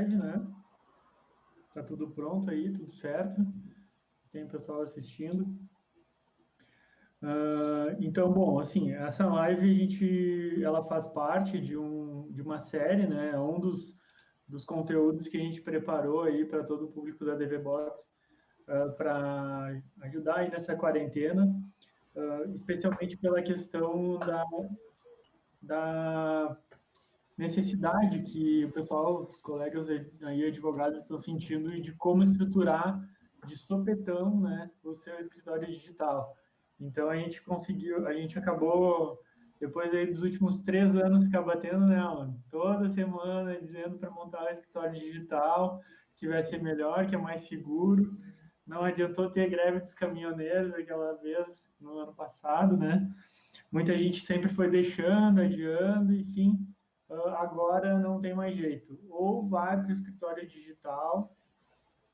live, né? Tá tudo pronto aí, tudo certo. Tem pessoal assistindo. Então, bom, assim, essa live ela faz parte de uma série, né? É um dos conteúdos que a gente preparou aí para todo o público da DVBots para ajudar aí nessa quarentena, especialmente pela questão da necessidade que o pessoal, os colegas aí, advogados, estão sentindo de como estruturar de sopetão, né, o seu escritório digital. Então, a gente acabou, depois aí dos últimos 3 anos, ficar batendo nela, toda semana dizendo para montar o escritório digital, que vai ser melhor, que é mais seguro. Não adiantou ter greve dos caminhoneiros aquela vez, no ano passado, né? Muita gente sempre foi deixando, adiando, enfim, agora não tem mais jeito. Ou vai para o escritório digital,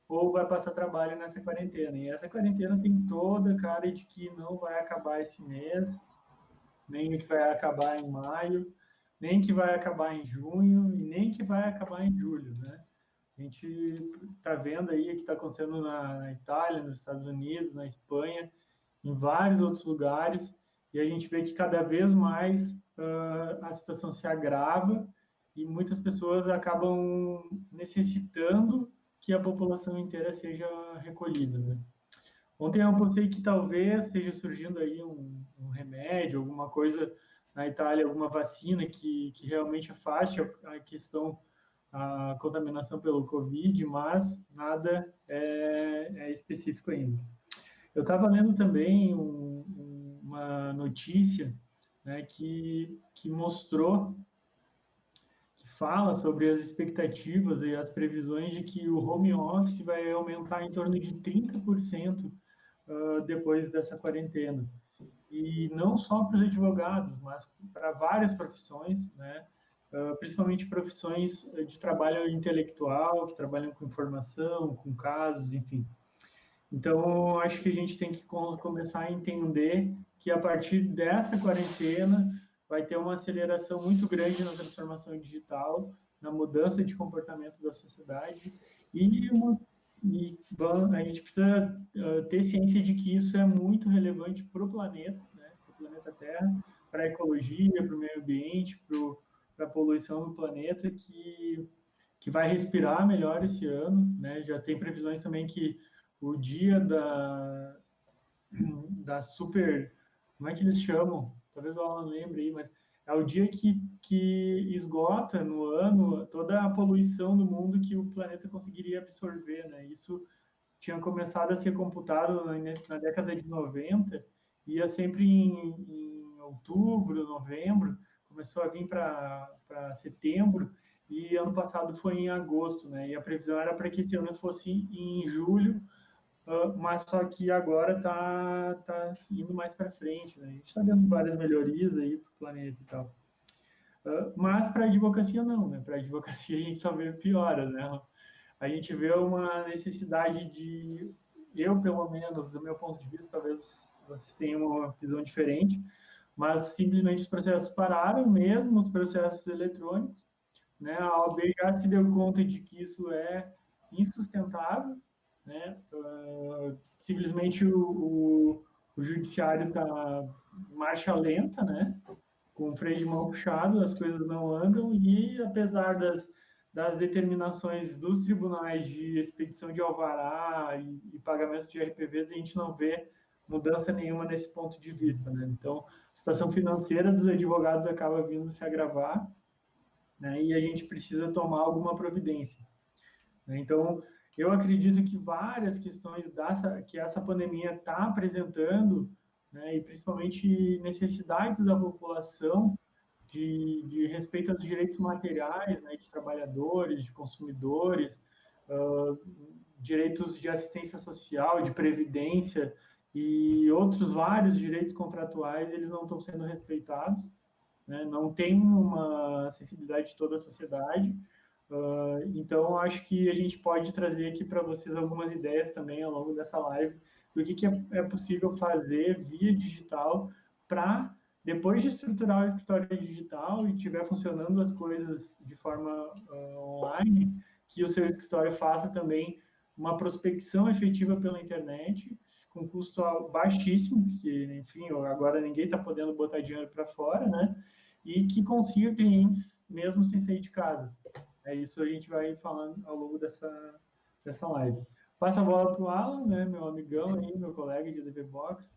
ou vai passar trabalho nessa quarentena. E essa quarentena tem toda a cara de que não vai acabar esse mês, nem que vai acabar em maio, nem que vai acabar em junho, e nem que vai acabar em julho, né? A gente está vendo aí o que está acontecendo na Itália, nos Estados Unidos, na Espanha, em vários outros lugares, e a gente vê que cada vez mais a situação se agrava e muitas pessoas acabam necessitando que a população inteira seja recolhida, né? Ontem eu pensei que talvez esteja surgindo aí um remédio, alguma coisa na Itália, alguma vacina que realmente afaste a questão, a contaminação pelo Covid, mas nada é específico ainda. Eu estava lendo também uma notícia, né, que mostrou, que fala sobre as expectativas e as previsões de que o home office vai aumentar em torno de 30% depois dessa quarentena. E não só para os advogados, mas para várias profissões, né? Principalmente profissões de trabalho intelectual, que trabalham com informação, com casos, enfim. Então, acho que a gente tem que começar a entender que a partir dessa quarentena vai ter uma aceleração muito grande na transformação digital, na mudança de comportamento da sociedade e a gente precisa ter ciência de que isso é muito relevante para o planeta, né, para o planeta Terra, para a ecologia, para o meio ambiente, para a poluição do planeta, que vai respirar melhor esse ano, né? Já tem previsões também que o dia da super, como é que eles chamam? Talvez o Alan lembre aí, mas é o dia que esgota no ano toda a poluição do mundo que o planeta conseguiria absorver, né? Isso tinha começado a ser computado na década de 90, ia sempre em outubro, novembro, começou a vir para setembro, e ano passado foi em agosto, né? E a previsão era para que esse ano fosse em julho, mas só que agora tá indo mais para frente, né? A gente está vendo várias melhorias aí para o planeta e tal. Mas para a advocacia não, né? Para a advocacia a gente só vê piora, né? A gente vê uma necessidade de, eu pelo menos, do meu ponto de vista, talvez vocês tenham uma visão diferente, mas simplesmente os processos pararam, mesmo os processos eletrônicos, né? A OAB já se deu conta de que isso é insustentável, né? Simplesmente o judiciário está marcha lenta, né? Com o freio de mão puxado, as coisas não andam, e apesar das determinações dos tribunais de expedição de alvará e pagamento de RPVs, a gente não vê mudança nenhuma nesse ponto de vista, né? Então, a situação financeira dos advogados acaba vindo se agravar, né? E a gente precisa tomar alguma providência, né? Então, eu acredito que várias questões que essa pandemia está apresentando, né, e principalmente necessidades da população de respeito aos direitos materiais, né, de trabalhadores, de consumidores, direitos de assistência social, de previdência e outros vários direitos contratuais, eles não estão sendo respeitados, né, não tem uma sensibilidade de toda a sociedade. Então, acho que a gente pode trazer aqui para vocês algumas ideias também ao longo dessa live do que é possível fazer via digital para, depois de estruturar o escritório digital e estiver funcionando as coisas de forma online, que o seu escritório faça também uma prospecção efetiva pela internet, com custo baixíssimo, porque, enfim, agora ninguém está podendo botar dinheiro para fora, né? E que consiga clientes mesmo sem sair de casa. É isso, a gente vai falando ao longo dessa live. Passa a bola para o Alan, né, meu amigão aí, meu colega de DVBox,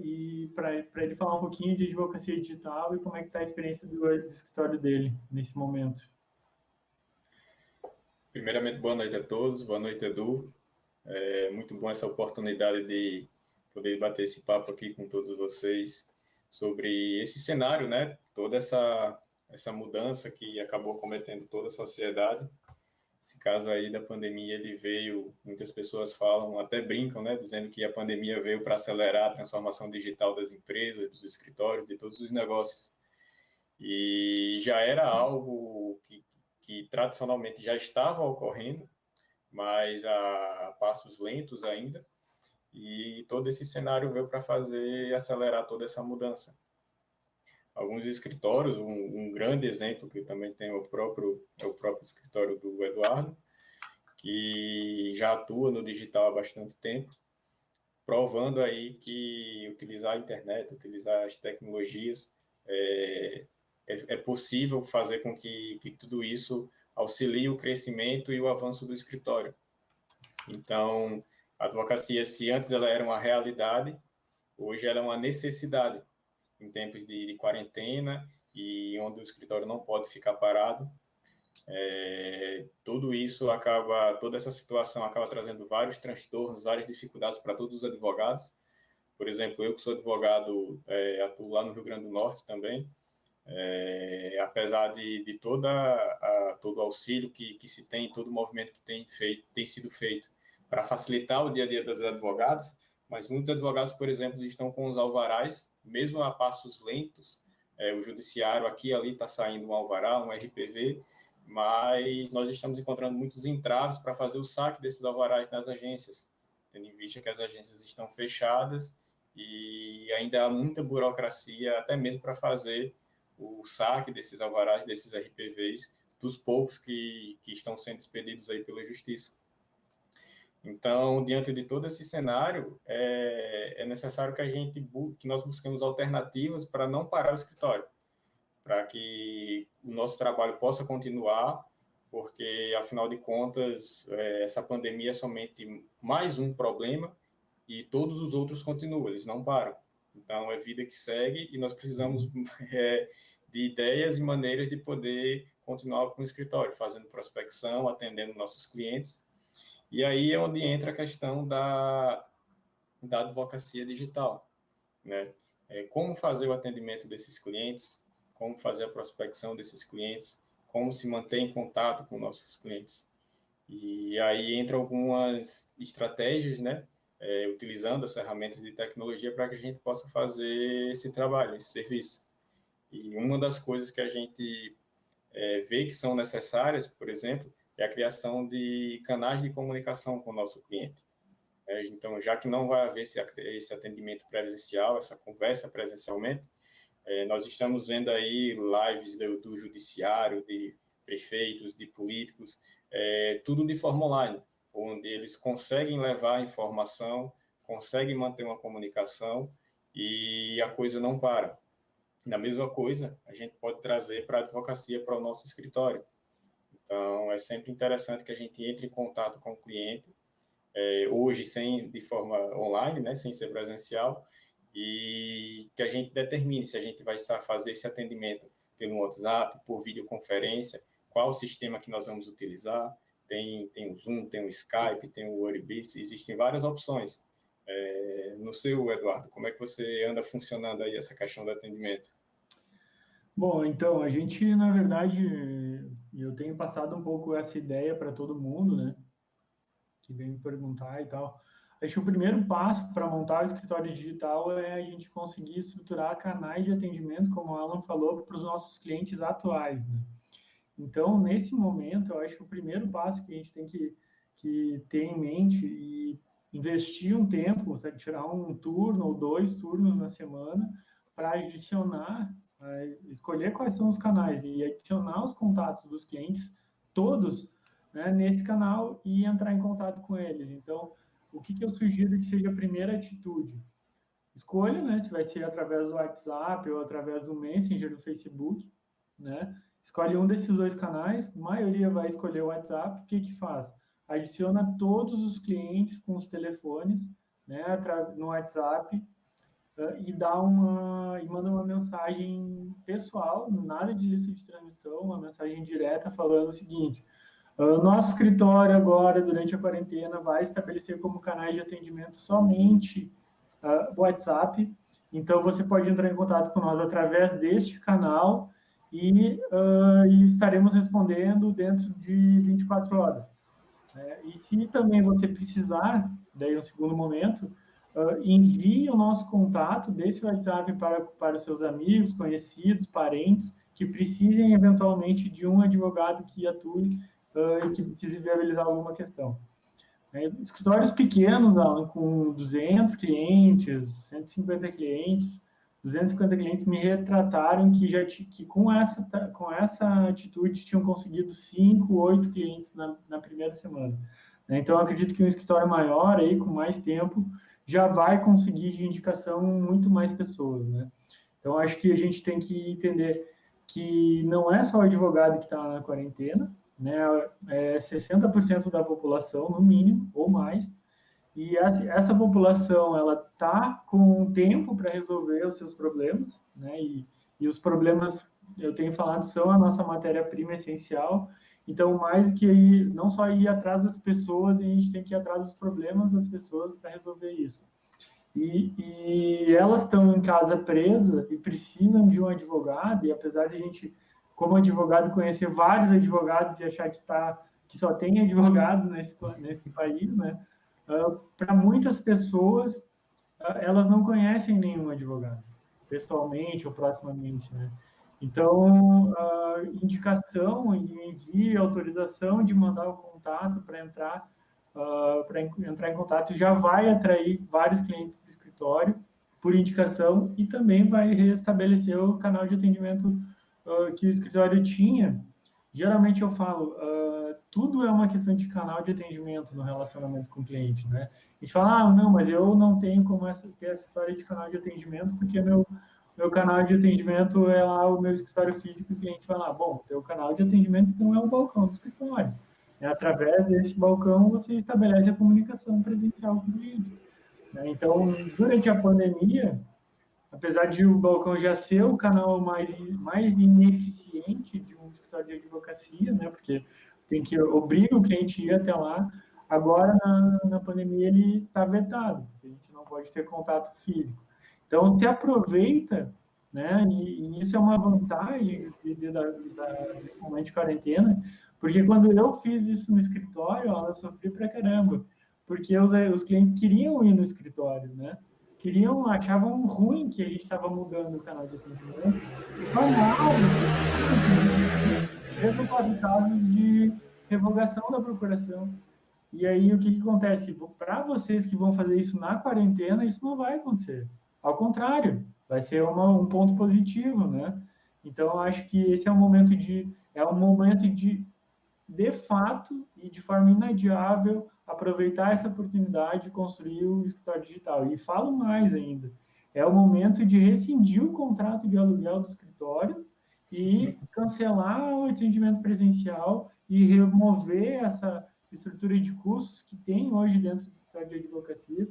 e para ele falar um pouquinho de advocacia digital e como é que está a experiência do escritório dele nesse momento. Primeiramente, boa noite a todos, boa noite, Edu. É muito bom essa oportunidade de poder bater esse papo aqui com todos vocês sobre esse cenário, né? Toda essa mudança que acabou cometendo toda a sociedade. Esse caso aí da pandemia, ele veio, muitas pessoas falam, até brincam, né? Dizendo que a pandemia veio para acelerar a transformação digital das empresas, dos escritórios, de todos os negócios. E já era algo que tradicionalmente já estava ocorrendo, mas a passos lentos ainda, e todo esse cenário veio para fazer acelerar toda essa mudança. Alguns escritórios, um grande exemplo que também tem é o próprio escritório do Eduardo, que já atua no digital há bastante tempo, provando aí que utilizar a internet, utilizar as tecnologias, é possível fazer com que tudo isso auxilie o crescimento e o avanço do escritório. Então, a advocacia, se antes ela era uma realidade, hoje ela é uma necessidade. Em tempos de quarentena e onde o escritório não pode ficar parado, toda essa situação acaba trazendo vários transtornos, várias dificuldades para todos os advogados. Por exemplo, eu que sou advogado, atuo lá no Rio Grande do Norte também, apesar de todo o auxílio que se tem, todo o movimento que tem sido feito para facilitar o dia a dia dos advogados, mas muitos advogados, por exemplo, estão com os alvarás, mesmo a passos lentos. O judiciário aqui e ali está saindo um alvará, um RPV, mas nós estamos encontrando muitos entraves para fazer o saque desses alvarás nas agências, tendo em vista que as agências estão fechadas e ainda há muita burocracia, até mesmo para fazer o saque desses alvarás, desses RPVs, dos poucos que estão sendo expedidos aí pela Justiça. Então, diante de todo esse cenário, é necessário que nós busquemos alternativas para não parar o escritório, para que o nosso trabalho possa continuar, porque, afinal de contas, essa pandemia é somente mais um problema e todos os outros continuam, eles não param. Então, é vida que segue e nós precisamos de ideias e maneiras de poder continuar com o escritório, fazendo prospecção, atendendo nossos clientes. E aí é onde entra a questão da advocacia digital, né? Como fazer o atendimento desses clientes, como fazer a prospecção desses clientes, como se manter em contato com nossos clientes. E aí entra algumas estratégias, né? Utilizando as ferramentas de tecnologia para que a gente possa fazer esse trabalho, esse serviço. E uma das coisas que a gente vê que são necessárias, por exemplo, é a criação de canais de comunicação com o nosso cliente. Então, já que não vai haver esse atendimento presencial, essa conversa presencialmente, nós estamos vendo aí lives do judiciário, de prefeitos, de políticos, tudo de forma online, onde eles conseguem levar a informação, conseguem manter uma comunicação e a coisa não para. Da mesma coisa, a gente pode trazer para a advocacia, para o nosso escritório. Então, é sempre interessante que a gente entre em contato com o cliente, hoje de forma online, né, sem ser presencial, e que a gente determine se a gente vai fazer esse atendimento pelo WhatsApp, por videoconferência, qual o sistema que nós vamos utilizar. Tem o Zoom, tem o Skype, tem o Wordbit, existem várias opções. No seu, Eduardo, como é que você anda funcionando aí essa questão do atendimento? Bom, então, a gente, na verdade, eu tenho passado um pouco essa ideia para todo mundo, né, que vem me perguntar e tal. Acho que o primeiro passo para montar o escritório digital é a gente conseguir estruturar canais de atendimento, como o Alan falou, para os nossos clientes atuais, né? Então, nesse momento, eu acho que o primeiro passo que a gente tem que ter em mente e investir um tempo, sabe, tirar um turno ou 2 turnos na semana para adicionar, escolher quais são os canais e adicionar os contatos dos clientes todos né, nesse canal e entrar em contato com eles. Então, o que eu sugiro que seja a primeira atitude? Escolha, né, se vai ser através do WhatsApp ou através do Messenger do Facebook, né? Escolhe um desses dois canais, a maioria vai escolher o WhatsApp. O que faz? Adiciona todos os clientes com os telefones, né, no WhatsApp, e manda uma mensagem pessoal, nada de lista de transmissão, uma mensagem direta falando o seguinte: nosso escritório agora, durante a quarentena, vai estabelecer como canais de atendimento somente o WhatsApp. Então, você pode entrar em contato com nós através deste canal e estaremos respondendo dentro de 24 horas. E se também você precisar, daí um segundo momento, envie o nosso contato desse WhatsApp para os seus amigos, conhecidos, parentes, que precisem eventualmente de um advogado que atue e que precise viabilizar alguma questão. Escritórios pequenos, Alan, com 200 clientes, 150 clientes, 250 clientes me retrataram que com essa atitude tinham conseguido 5, 8 clientes na primeira semana. Então, eu acredito que um escritório maior, aí, com mais tempo, já vai conseguir de indicação muito mais pessoas, né? Então, acho que a gente tem que entender que não é só o advogado que está na quarentena, né? 60% da população, no mínimo, ou mais, e essa população, ela está com tempo para resolver os seus problemas, né? E os problemas, eu tenho falado, são a nossa matéria-prima essencial. Então, mais que ir, não só ir atrás das pessoas, a gente tem que ir atrás dos problemas das pessoas para resolver isso. E elas estão em casa presa e precisam de um advogado, e apesar de a gente, como advogado, conhecer vários advogados e achar que só tem advogado nesse país, né? Para muitas pessoas, elas não conhecem nenhum advogado, pessoalmente ou proximamente, né? Então, indicação e envio, autorização de mandar o contato para entrar em contato já vai atrair vários clientes para o escritório por indicação e também vai restabelecer o canal de atendimento que o escritório tinha. Geralmente eu falo, tudo é uma questão de canal de atendimento no relacionamento com o cliente, né? A gente fala, não, mas eu não tenho como ter essa história de canal de atendimento porque meu canal de atendimento é lá o meu escritório físico e o cliente vai lá, bom, teu canal de atendimento então é o balcão do escritório. Através desse balcão você estabelece a comunicação presencial com o cliente. Então, durante a pandemia, apesar de o balcão já ser o canal mais ineficiente de um escritório de advocacia, né, porque obriga o cliente a ir até lá, agora na pandemia ele está vetado, a gente não pode ter contato físico. Então, se aproveita, né, e isso é uma vantagem desse momento de quarentena, porque quando eu fiz isso no escritório, eu sofri pra caramba, porque os clientes queriam ir no escritório, né? Achavam ruim que a gente estava mudando o canal de atendimento, resultado casos de revogação da procuração. E aí, o que acontece? Para vocês que vão fazer isso na quarentena, isso não vai acontecer. Ao contrário, vai ser um ponto positivo, né? Então, eu acho que esse é um momento de fato e de forma inadiável, aproveitar essa oportunidade de construir o escritório digital. E falo mais ainda, é o momento de rescindir o contrato de aluguel do escritório e cancelar o atendimento presencial e remover essa estrutura de custos que tem hoje dentro do escritório de advocacia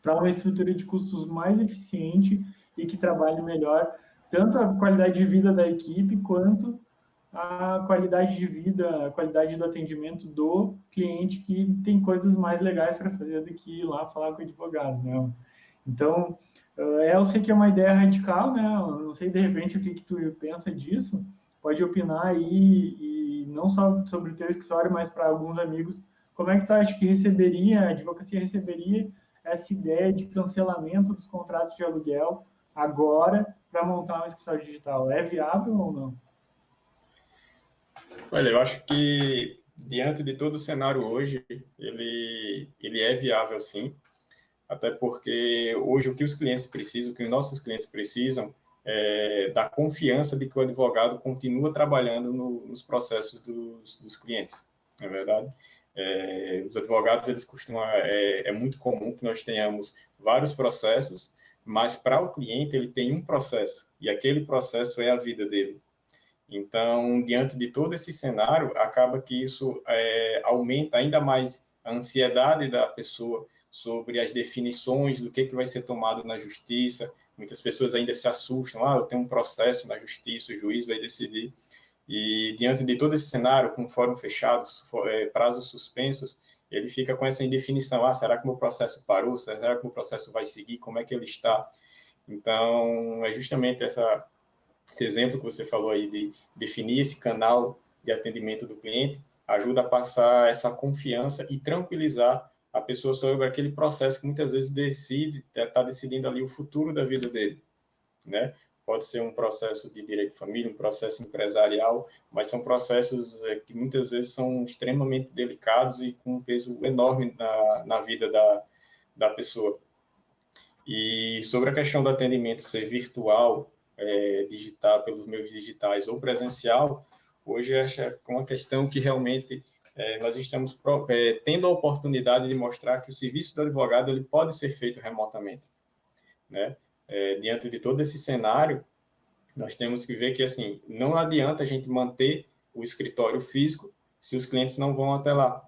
para uma estrutura de custos mais eficiente e que trabalhe melhor tanto a qualidade de vida da equipe quanto a qualidade de vida, a qualidade do atendimento do cliente que tem coisas mais legais para fazer do que ir lá falar com o advogado, né? Então, eu sei que é uma ideia radical, né? Não sei, de repente, o que tu pensa disso. Pode opinar aí, e não só sobre o teu escritório, mas para alguns amigos. Como é que tu acha que a advocacia receberia essa ideia de cancelamento dos contratos de aluguel agora para montar um escritório digital? É viável ou não? Olha, eu acho que diante de todo o cenário hoje, ele é viável sim, até porque hoje o que os clientes precisam, o que os nossos clientes precisam, é da confiança de que o advogado continua trabalhando nos processos dos clientes. na verdade. Os advogados, eles costumam, é muito comum que nós tenhamos vários processos, mas para o cliente ele tem um processo, e aquele processo é a vida dele. Então, diante de todo esse cenário, acaba que isso aumenta ainda mais a ansiedade da pessoa sobre as definições do que vai ser tomado na justiça. Muitas pessoas ainda se assustam, eu tenho um processo na justiça, o juiz vai decidir. E diante de todo esse cenário, com fórum fechado, prazos suspensos, ele fica com essa indefinição, será que o meu processo parou? Será que o meu processo vai seguir? Como é que ele está? Então, é justamente esse exemplo que você falou aí de definir esse canal de atendimento do cliente, ajuda a passar essa confiança e tranquilizar a pessoa sobre aquele processo que muitas vezes está decidindo ali o futuro da vida dele, né? Pode ser um processo de direito de família, um processo empresarial, mas são processos que muitas vezes são extremamente delicados e com um peso enorme na vida da pessoa. E sobre a questão do atendimento ser virtual, digital, pelos meios digitais ou presencial, hoje acho que é uma questão que realmente nós estamos tendo a oportunidade de mostrar que o serviço do advogado ele pode ser feito remotamente, né? Diante de todo esse cenário, nós temos que ver que assim não adianta a gente manter o escritório físico se os clientes não vão até lá.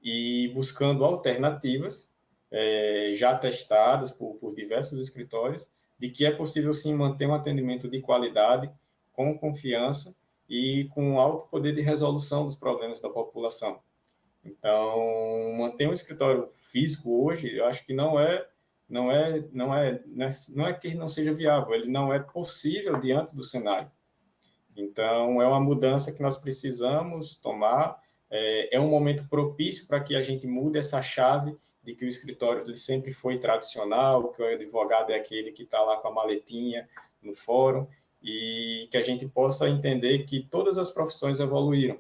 E buscando alternativas já testadas por diversos escritórios, de que é possível sim manter um atendimento de qualidade, com confiança e com alto poder de resolução dos problemas da população. Então, manter um escritório físico hoje, eu acho que não é que ele não seja viável, ele não é possível diante do cenário. Então, é uma mudança que nós precisamos tomar. É um momento propício para que a gente mude essa chave de que o escritório ele sempre foi tradicional, que o advogado é aquele que está lá com a maletinha no fórum, e que a gente possa entender que todas as profissões evoluíram.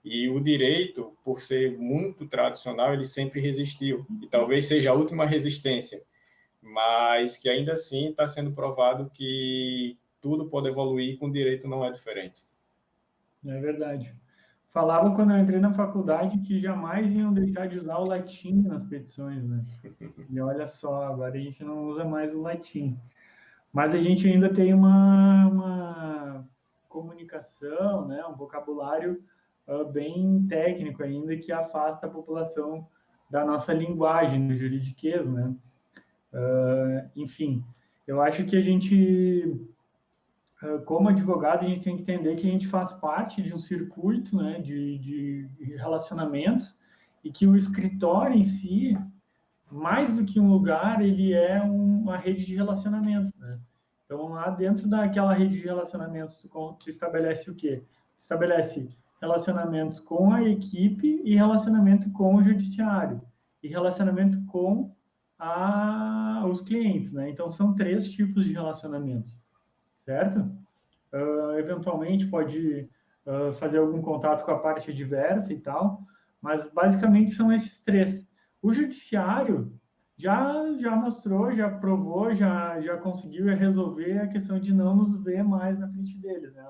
E o direito, por ser muito tradicional, ele sempre resistiu. E talvez seja a última resistência, mas que ainda assim está sendo provado que tudo pode evoluir, com o direito não é diferente. É verdade. Falavam quando eu entrei na faculdade que jamais iam deixar de usar o latim nas petições, né? E olha só, agora a gente não usa mais o latim. Mas a gente ainda tem uma comunicação, né? Um vocabulário bem técnico ainda que afasta a população da nossa linguagem, do juridiquês, né? Enfim, eu acho que a gente como advogado, a gente tem que entender que a gente faz parte de um circuito, né, de relacionamentos e que o escritório em si, mais do que um lugar, ele é uma rede de relacionamentos, né? Então, lá dentro daquela rede de relacionamentos, tu estabelece o quê? Tu estabelece relacionamentos com a equipe e relacionamento com o judiciário e relacionamento com os clientes, né? Então, são 3 tipos de relacionamentos, certo? Eventualmente pode fazer algum contato com a parte adversa e tal, mas basicamente são esses 3. O judiciário já mostrou, já provou, já conseguiu resolver a questão de não nos ver mais na frente deles, né?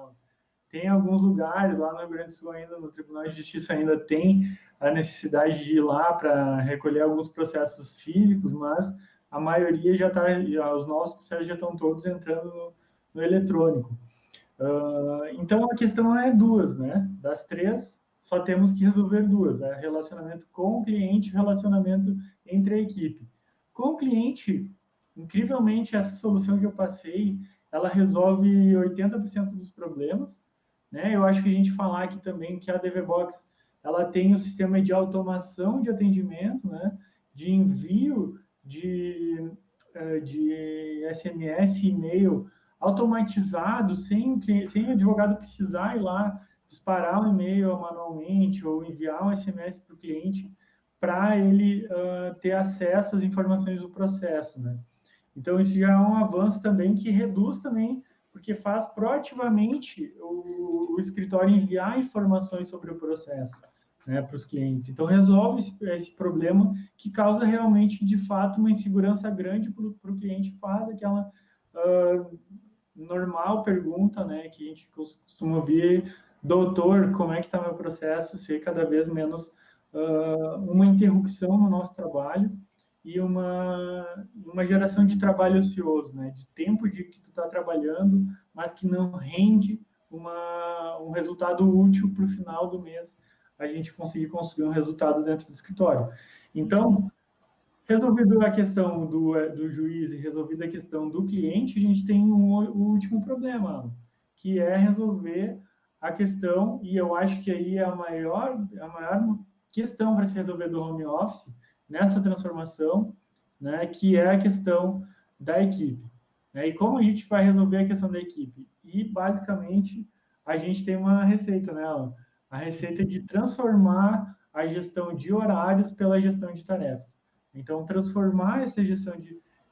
Tem alguns lugares lá no Rio Grande do Sul ainda, no Tribunal de Justiça ainda tem a necessidade de ir lá para recolher alguns processos físicos, mas a maioria os nossos processos já estão todos entrando no eletrônico. Então a questão é 2, né? Das 3, só temos que resolver 2: relacionamento com o cliente, relacionamento entre a equipe. Com o cliente, incrivelmente, essa solução que eu passei, ela resolve 80% dos problemas, né? Eu acho que a gente falar aqui também que a DVBox ela tem um sistema de automação de atendimento, né? De envio de SMS e e-mail automatizado, sem o advogado precisar ir lá disparar um e-mail manualmente ou enviar um SMS para o cliente para ele ter acesso às informações do processo, né? Então, isso já é um avanço também que reduz também, porque faz proativamente o escritório enviar informações sobre o processo, né, para os clientes. Então, resolve esse problema que causa realmente, de fato, uma insegurança grande para o cliente que faz aquela normal pergunta, né, que a gente costuma ouvir doutor, como é que está meu processo, ser cada vez menos uma interrupção no nosso trabalho e uma geração de trabalho ocioso, né? De tempo de que tu está trabalhando, mas que não rende um resultado útil para o final do mês, a gente conseguir construir um resultado dentro do escritório. Então, resolvido a questão do juiz e resolvida a questão do cliente, a gente tem o último problema, que é resolver a questão, e eu acho que aí é a maior questão para se resolver do home office, nessa transformação, né, que é a questão da equipe. Né? E como a gente vai resolver a questão da equipe? E, basicamente, a gente tem uma receita, né? A receita de transformar a gestão de horários pela gestão de tarefas. Então, transformar essa gestão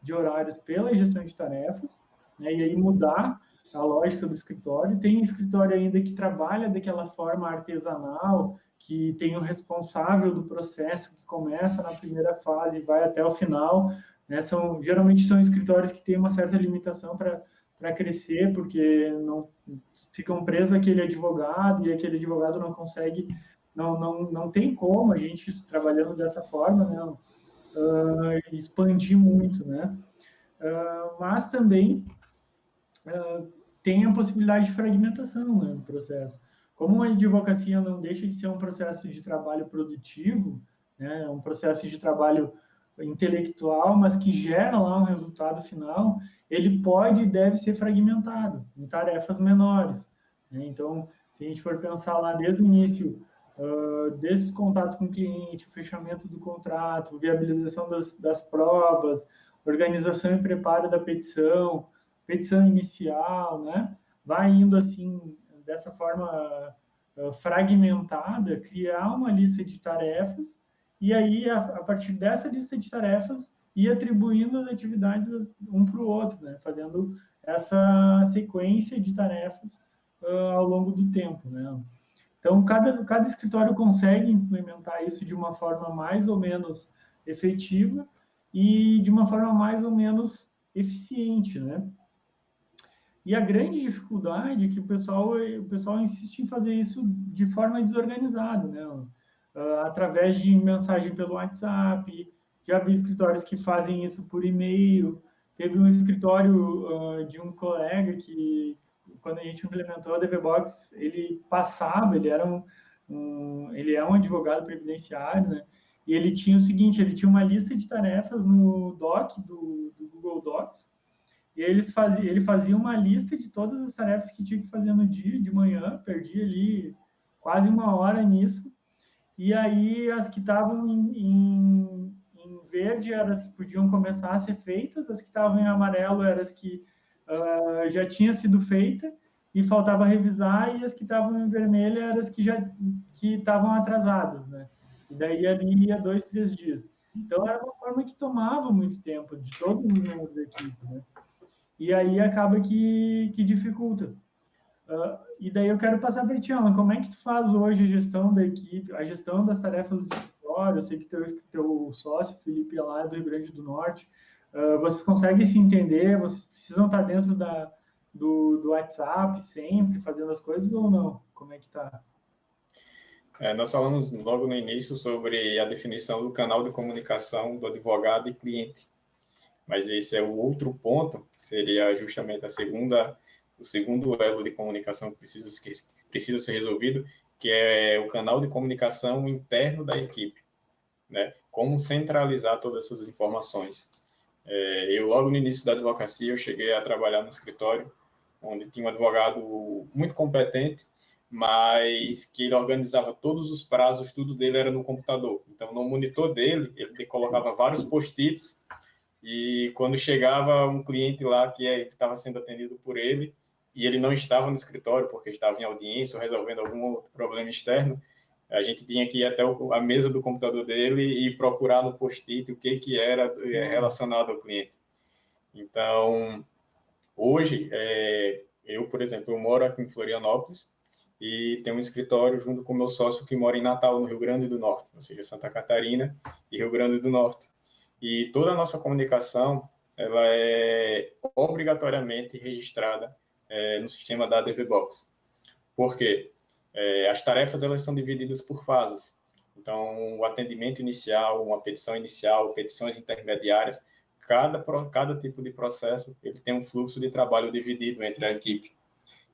de horários pela gestão de tarefas, né? E aí mudar a lógica do escritório. Tem escritório ainda que trabalha daquela forma artesanal, que tem o responsável do processo, que começa na primeira fase e vai até o final. Né? Geralmente são escritórios que têm uma certa limitação para crescer, porque não ficam presos àquele advogado, e aquele advogado não consegue, não tem como a gente, trabalhando dessa forma, né, expandir muito, né? Mas também tem a possibilidade de fragmentação, né, no processo. Como a advocacia não deixa de ser um processo de trabalho produtivo, né, um processo de trabalho intelectual, mas que gera lá um resultado final, ele pode e deve ser fragmentado em tarefas menores. Né? Então, se a gente for pensar lá desde o início, desde o contato com o cliente, o fechamento do contrato, viabilização das provas, organização e preparo da petição inicial, né? Vai indo assim, dessa forma fragmentada, criar uma lista de tarefas e aí, a partir dessa lista de tarefas, ir atribuindo as atividades um para o outro, né? Fazendo essa sequência de tarefas ao longo do tempo, né? Então, cada escritório consegue implementar isso de uma forma mais ou menos efetiva e de uma forma mais ou menos eficiente, né? E a grande dificuldade é que o pessoal insiste em fazer isso de forma desorganizada, né? Através de mensagem pelo WhatsApp, já vi escritórios que fazem isso por e-mail. Teve um escritório de um colega que, quando a gente implementou a DVBox, ele passava, ele é um advogado previdenciário, né? E ele tinha o seguinte, ele tinha uma lista de tarefas no Doc do Google Docs, e ele fazia uma lista de todas as tarefas que tinha que fazer no dia, de manhã, perdia ali quase uma hora nisso, e aí as que estavam em verde eram as que podiam começar a ser feitas, as que estavam em amarelo eram as que já tinha sido feita e faltava revisar, e as que estavam em vermelho eram as que já estavam atrasadas, né? E daí ali ia 2, 3 dias. Então era uma forma que tomava muito tempo de todos os membros da equipe, né? E aí acaba que dificulta. E daí eu quero passar para ti, Alan, como é que tu faz hoje a gestão da equipe, a gestão das tarefas do escritório? Eu sei que teu sócio, Felipe, é lá do Rio Grande do Norte. Vocês conseguem se entender? Vocês precisam estar dentro do WhatsApp sempre, fazendo as coisas ou não? Como é que tá? Nós falamos logo no início sobre a definição do canal de comunicação do advogado e cliente. Mas esse é o outro ponto, que seria justamente o segundo elo de comunicação que precisa ser resolvido, que é o canal de comunicação interno da equipe, né? Como centralizar todas essas informações. Eu, logo no início da advocacia, eu cheguei a trabalhar no escritório, onde tinha um advogado muito competente, mas que ele organizava todos os prazos, tudo dele era no computador. Então, no monitor dele, ele colocava vários post-its, e quando chegava um cliente lá que estava sendo atendido por ele, e ele não estava no escritório porque estava em audiência ou resolvendo algum outro problema externo, a gente tinha que ir até a mesa do computador dele e procurar no post-it o que era relacionado ao cliente. Então, hoje, eu, por exemplo, eu moro aqui em Florianópolis e tenho um escritório junto com o meu sócio que mora em Natal, no Rio Grande do Norte, ou seja, Santa Catarina e Rio Grande do Norte. E toda a nossa comunicação, ela é obrigatoriamente registrada no sistema da DVBox. Por quê? As tarefas elas são divididas por fases. Então, o atendimento inicial, uma petição inicial, petições intermediárias, cada tipo de processo ele tem um fluxo de trabalho dividido entre a equipe.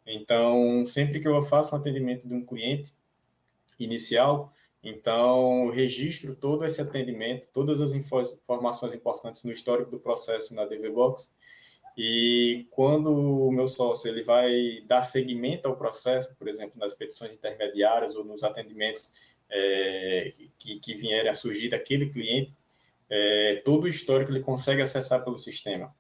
Então, sempre que eu faço um atendimento de um cliente inicial, então registro todo esse atendimento, todas as informações importantes no histórico do processo na DVBox, e quando o meu sócio ele vai dar seguimento ao processo, por exemplo, nas petições intermediárias ou nos atendimentos que vierem a surgir daquele cliente, todo o histórico ele consegue acessar pelo sistema.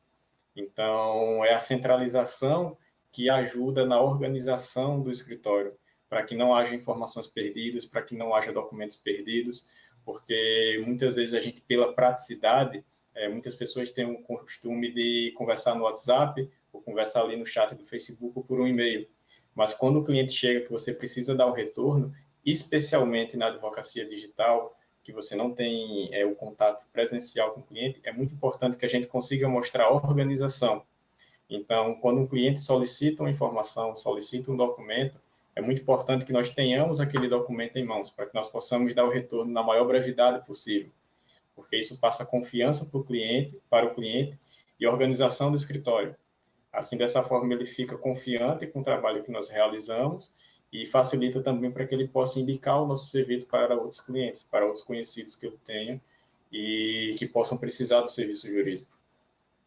Então, é a centralização que ajuda na organização do escritório, para que não haja informações perdidas, para que não haja documentos perdidos, porque muitas vezes a gente, pela praticidade, muitas pessoas têm o costume de conversar no WhatsApp, ou conversar ali no chat do Facebook, ou por um e-mail. Mas quando o cliente chega que você precisa dar o retorno, especialmente na advocacia digital, que você não tem o contato presencial com o cliente, é muito importante que a gente consiga mostrar organização. Então, quando um cliente solicita uma informação, solicita um documento, é muito importante que nós tenhamos aquele documento em mãos, para que nós possamos dar o retorno na maior brevidade possível, porque isso passa confiança para o cliente e organização do escritório. Assim, dessa forma, ele fica confiante com o trabalho que nós realizamos e facilita também para que ele possa indicar o nosso serviço para outros clientes, para outros conhecidos que ele tenha e que possam precisar do serviço jurídico.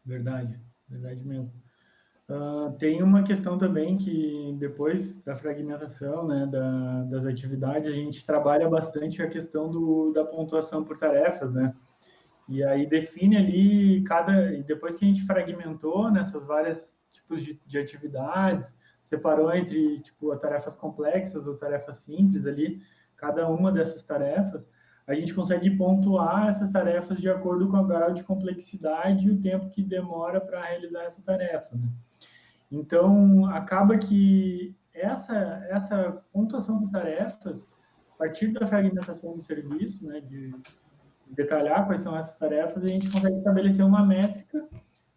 Verdade, verdade mesmo. Tem uma questão também que depois da fragmentação, né, das atividades, a gente trabalha bastante a questão da pontuação por tarefas, né? E aí define ali depois que a gente fragmentou nessas várias tipos de atividades, separou entre tipo tarefas complexas ou tarefas simples ali, cada uma dessas tarefas, a gente consegue pontuar essas tarefas de acordo com o grau de complexidade e o tempo que demora para realizar essa tarefa, né? Então, acaba que essa pontuação por tarefas, a partir da fragmentação do serviço, né, de detalhar quais são essas tarefas, a gente consegue estabelecer uma métrica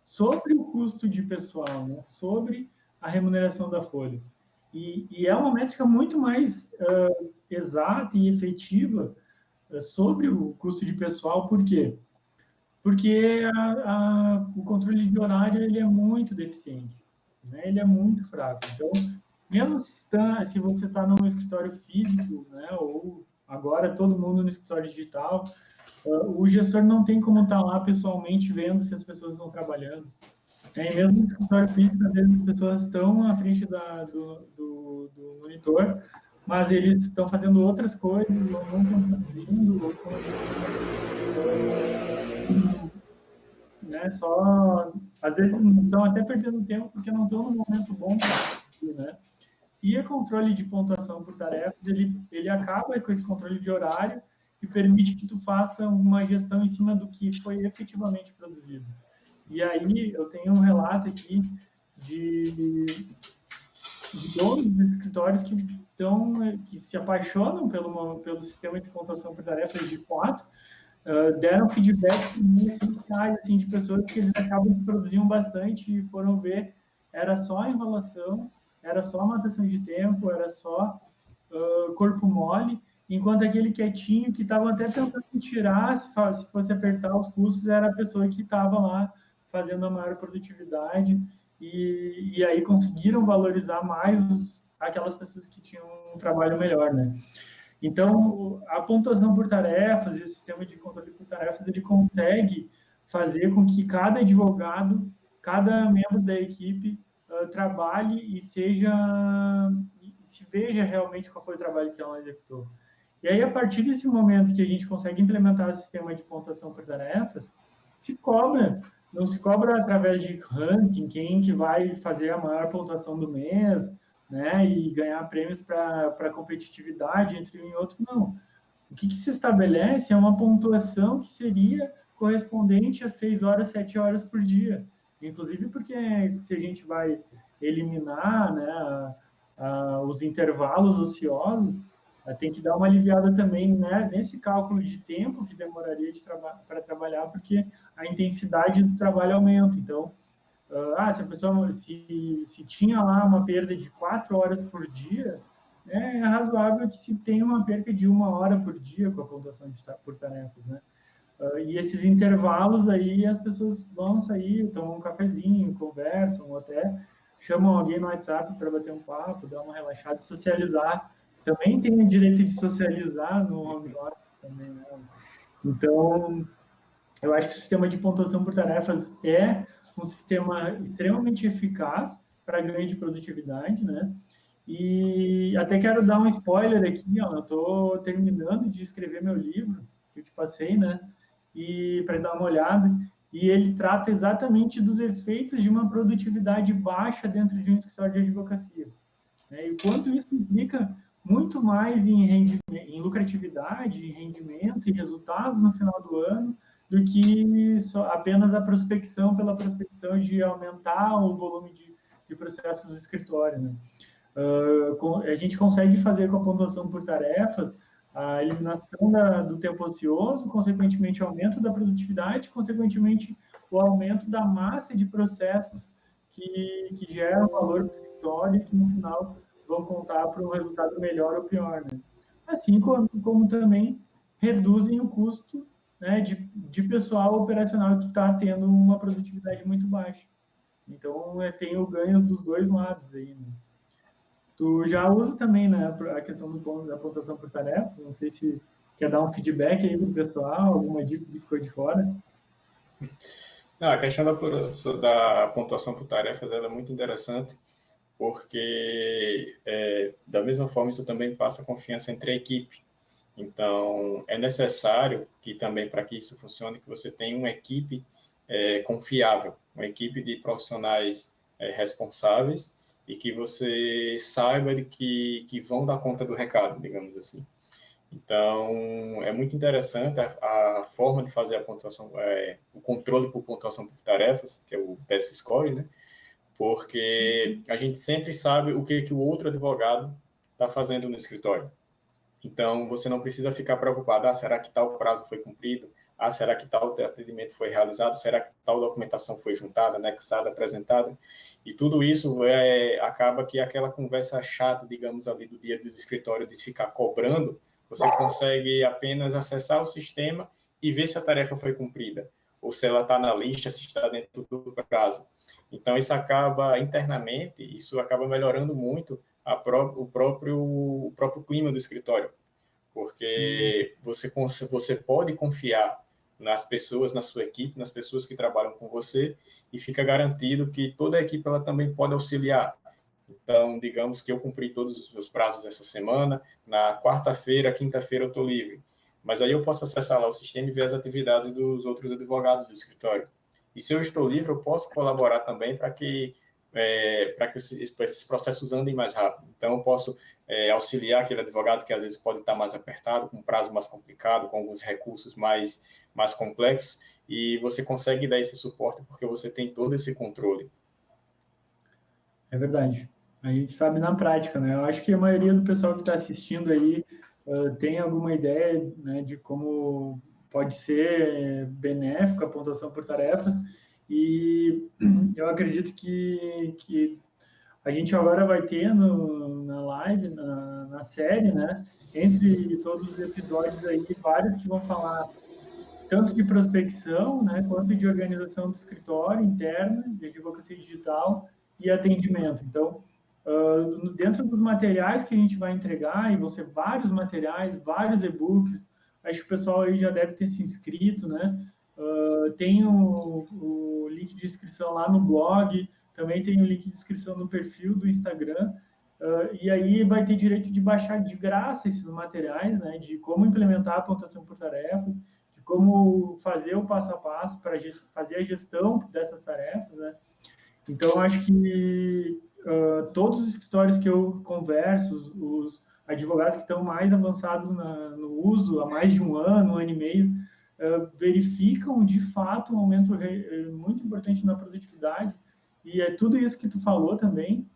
sobre o custo de pessoal, né, sobre a remuneração da folha. E é uma métrica muito mais exata e efetiva sobre o custo de pessoal, por quê? Porque o controle de horário ele é muito deficiente, né? Ele é muito fraco. Então, mesmo se você está num escritório físico, né, ou agora todo mundo no escritório digital, o gestor não tem como estar lá pessoalmente vendo se as pessoas estão trabalhando. E mesmo no escritório físico, às vezes as pessoas estão à frente do monitor, mas eles estão fazendo outras coisas, ou não estão produzindo, ou estão né, só às vezes estão até perdendo tempo porque não estão no momento bom para produzir, né? E o controle de pontuação por tarefas, ele acaba com esse controle de horário e permite que tu faça uma gestão em cima do que foi efetivamente produzido. E aí eu tenho um relato aqui de donos de escritórios que se apaixonam pelo sistema de pontuação por tarefas de 4, deram feedback essenciais assim, de pessoas que eles acabam que produziam bastante e foram ver, era só enrolação, era só matação de tempo, era só corpo mole, enquanto aquele quietinho que estava até tentando tirar, se fosse apertar os custos, era a pessoa que estava lá fazendo a maior produtividade e aí conseguiram valorizar mais aquelas pessoas que tinham um trabalho melhor, né? Então, a pontuação por tarefas e o sistema de controle por tarefas, ele consegue fazer com que cada advogado, cada membro da equipe trabalhe e se veja realmente qual foi o trabalho que ela executou. E aí, a partir desse momento que a gente consegue implementar o sistema de pontuação por tarefas, não se cobra através de ranking, quem que vai fazer a maior pontuação do mês, né, e ganhar prêmios para competitividade entre um e outro, não. O que se estabelece é uma pontuação que seria correspondente a 6 horas, 7 horas por dia. Inclusive porque se a gente vai eliminar, né, os intervalos ociosos, tem que dar uma aliviada também, né, nesse cálculo de tempo que demoraria para trabalhar, porque a intensidade do trabalho aumenta. Então, se a pessoa se tinha lá uma perda de 4 horas por dia, é razoável que se tenha uma perca de 1 hora por dia com a pontuação por tarefas, né? E esses intervalos aí, as pessoas vão sair, tomam um cafezinho, conversam, ou até chamam alguém no WhatsApp para bater um papo, dar uma relaxada, socializar. Também tem o direito de socializar no home office também, né? Então, eu acho que o sistema de pontuação por tarefas é um sistema extremamente eficaz para ganho de produtividade, né? E até quero dar um spoiler aqui, ó, eu estou terminando de escrever meu livro, que eu te passei, né? E para dar uma olhada, e ele trata exatamente dos efeitos de uma produtividade baixa dentro de um escritório de advocacia, né? E o quanto isso implica muito mais em lucratividade, em rendimento e resultados no final do ano, do que apenas a prospecção pela prospecção de aumentar o volume de processos do escritório, né? A gente consegue fazer com a pontuação por tarefas a eliminação do tempo ocioso, consequentemente aumento da produtividade, consequentemente o aumento da massa de processos que geram valor para o escritório e que no final vão contar para um resultado melhor ou pior, né? Assim como também reduzem o custo, né, de pessoal operacional que está tendo uma produtividade muito baixa. Então, tem o ganho dos dois lados aí, né? Tu já usa também, né, a questão da pontuação por tarefa. Não sei se quer dar um feedback aí pro pessoal, alguma dica que ficou de fora. Não, a questão da pontuação por tarefas ela é muito interessante, porque da mesma forma isso também passa confiança entre a equipe. Então, é necessário que também, para que isso funcione, que você tenha uma equipe confiável, uma equipe de profissionais responsáveis e que você saiba de que vão dar conta do recado, digamos assim. Então, é muito interessante a forma de fazer a pontuação, o controle por pontuação por tarefas, que é o Task Score, né? Porque a gente sempre sabe o que o outro advogado está fazendo no escritório. Então, você não precisa ficar preocupado, será que tal prazo foi cumprido? Será que tal atendimento foi realizado? Será que tal documentação foi juntada, anexada, apresentada? E tudo isso acaba que aquela conversa chata, digamos, ali do dia do escritório, de ficar cobrando, você consegue apenas acessar o sistema e ver se a tarefa foi cumprida, ou se ela está na lista, se está dentro do prazo. Então, isso acaba internamente, isso acaba melhorando muito o próprio clima do escritório, porque você pode confiar nas pessoas, na sua equipe, nas pessoas que trabalham com você, e fica garantido que toda a equipe ela também pode auxiliar. Então, digamos que eu cumpri todos os meus prazos essa semana, na quarta-feira, quinta-feira eu estou livre, mas aí eu posso acessar lá o sistema e ver as atividades dos outros advogados do escritório. E se eu estou livre, eu posso colaborar também para que esses processos andem mais rápido. Então, eu posso auxiliar aquele advogado que às vezes pode estar mais apertado, com um prazo mais complicado, com alguns recursos mais complexos, e você consegue dar esse suporte porque você tem todo esse controle. É verdade. A gente sabe na prática, né? Eu acho que a maioria do pessoal que está assistindo aí tem alguma ideia, né, de como pode ser benéfica a pontuação por tarefas, e eu acredito que a gente agora vai ter na live, na série, né, entre todos os episódios aí, vários que vão falar tanto de prospecção, né, quanto de organização do escritório interna, de advocacia digital e atendimento. Então, dentro dos materiais que a gente vai entregar, e vão ser vários materiais, vários e-books, acho que o pessoal aí já deve ter se inscrito, né? Tem o link de inscrição lá no blog, também tem o link de inscrição no perfil do Instagram, e aí vai ter direito de baixar de graça esses materiais, né? De como implementar a pontuação por tarefas, de como fazer o passo a passo para fazer a gestão dessas tarefas, né? Então, acho que todos os escritórios que eu converso, os advogados que estão mais avançados no uso, há mais de um ano e meio, verificam, de fato, um aumento muito importante na produtividade. E é tudo isso que tu falou também,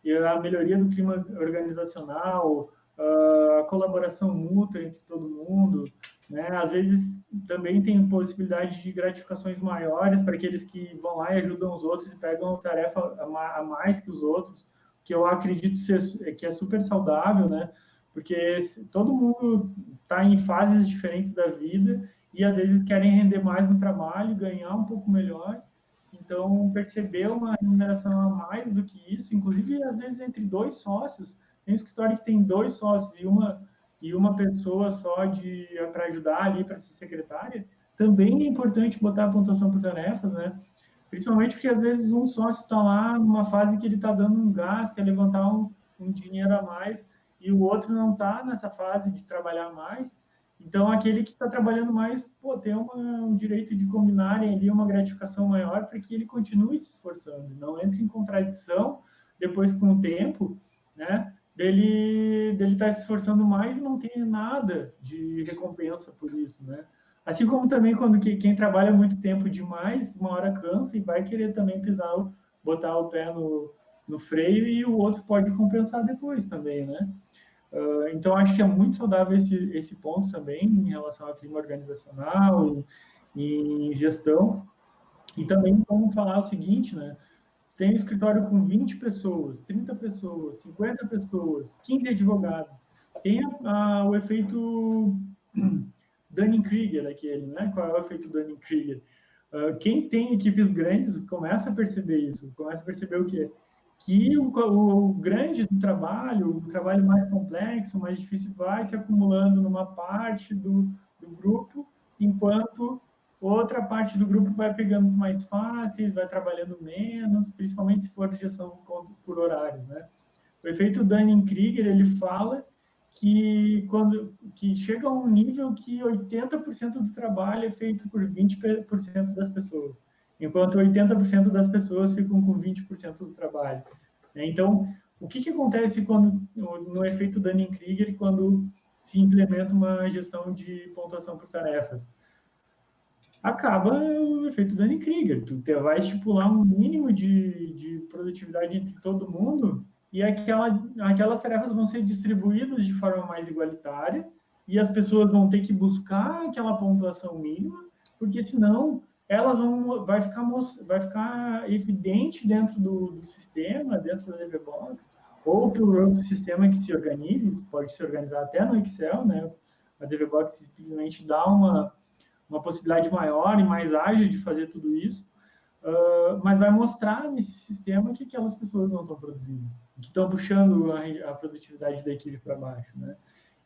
e a melhoria do clima organizacional, a colaboração mútua entre todo mundo, né? Às vezes também tem possibilidade de gratificações maiores para aqueles que vão lá e ajudam os outros e pegam tarefa a mais que os outros, que eu acredito que é super saudável, né? Porque todo mundo está em fases diferentes da vida e às vezes querem render mais no trabalho, ganhar um pouco melhor. Então, perceber uma remuneração a mais do que isso, inclusive às vezes entre dois sócios, tem um escritório que tem dois sócios e uma pessoa só para ajudar ali, para ser secretária, também é importante botar a pontuação por tarefas, né? Principalmente porque às vezes um sócio está lá numa fase que ele está dando um gás, quer levantar um dinheiro a mais, e o outro não está nessa fase de trabalhar mais. Então, aquele que está trabalhando mais, pô, tem um direito de combinarem ali uma gratificação maior para que ele continue se esforçando, não entre em contradição depois com o tempo, né? Dele estar se esforçando mais e não tem nada de recompensa por isso, né? Assim como também quando quem trabalha muito tempo demais, uma hora cansa e vai querer também botar o pé no freio e o outro pode compensar depois também, né? Então, acho que é muito saudável esse ponto também em relação ao clima organizacional e gestão. E também vamos falar o seguinte, né? Tem um escritório com 20 pessoas, 30 pessoas, 50 pessoas, 15 advogados. Tem o efeito Dunning-Kruger, aquele, né? Qual é o efeito Dunning-Kruger? Quem tem equipes grandes começa a perceber isso, começa a perceber o quê? Que o grande do trabalho, o trabalho mais complexo, mais difícil, vai se acumulando numa parte do grupo, enquanto outra parte do grupo vai pegando os mais fáceis, vai trabalhando menos, principalmente se for gestão por horários, né? O efeito Dunning-Kruger, ele fala que chega a um nível que 80% do trabalho é feito por 20% das pessoas, enquanto 80% das pessoas ficam com 20% do trabalho. Então, o que acontece no efeito Dunning-Kruger quando se implementa uma gestão de pontuação por tarefas? Acaba o efeito Dunning-Kruger. Tu vai estipular um mínimo de produtividade entre todo mundo e aquelas tarefas vão ser distribuídas de forma mais igualitária e as pessoas vão ter que buscar aquela pontuação mínima, porque senão elas vai ficar evidente dentro do sistema, dentro da DVBox, ou por outro sistema que se organize, isso pode se organizar até no Excel, né? A DVBox simplesmente dá uma possibilidade maior e mais ágil de fazer tudo isso, mas vai mostrar nesse sistema que aquelas pessoas não estão produzindo, que estão puxando a produtividade da equipe para baixo, né?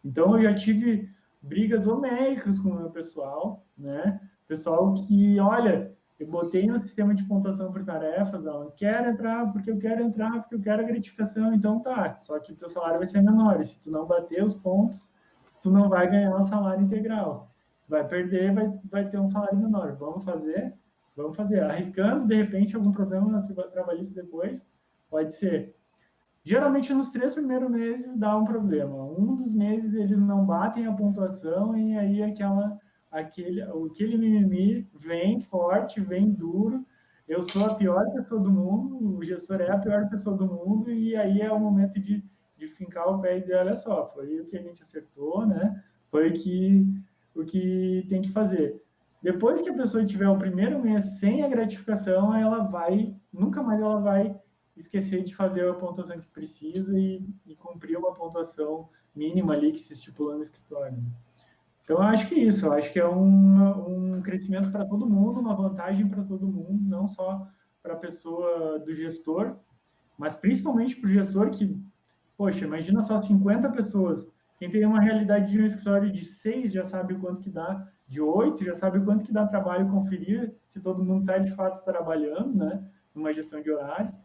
Então, eu já tive brigas homéricas com o meu pessoal, né? Pessoal que, olha, eu botei no sistema de pontuação por tarefas, eu quero entrar porque eu quero entrar, porque eu quero a gratificação, então tá, só que o teu salário vai ser menor, e se tu não bater os pontos, tu não vai ganhar o salário integral. Vai perder, vai ter um salário menor. Vamos fazer. Arriscando, de repente, algum problema trabalhista depois, pode ser. Geralmente, nos 3 primeiros meses, dá um problema. Um dos meses, eles não batem a pontuação e aí aquele mimimi vem forte, vem duro. Eu sou a pior pessoa do mundo, o gestor é a pior pessoa do mundo e aí é o momento de fincar o pé e dizer, olha só, foi o que a gente acertou, né? Foi o que tem que fazer. Depois que a pessoa tiver o primeiro mês sem a gratificação, nunca mais ela vai esquecer de fazer a pontuação que precisa e cumprir uma pontuação mínima ali que se estipula no escritório. Então, eu acho que é isso. Eu acho que é um crescimento para todo mundo, uma vantagem para todo mundo, não só para a pessoa do gestor, mas principalmente para o gestor que, poxa, imagina só 50 pessoas. Quem tem uma realidade de um escritório de 6 já sabe o quanto que dá, de 8 já sabe o quanto que dá trabalho conferir se todo mundo está de fato trabalhando, né? Numa gestão de horários.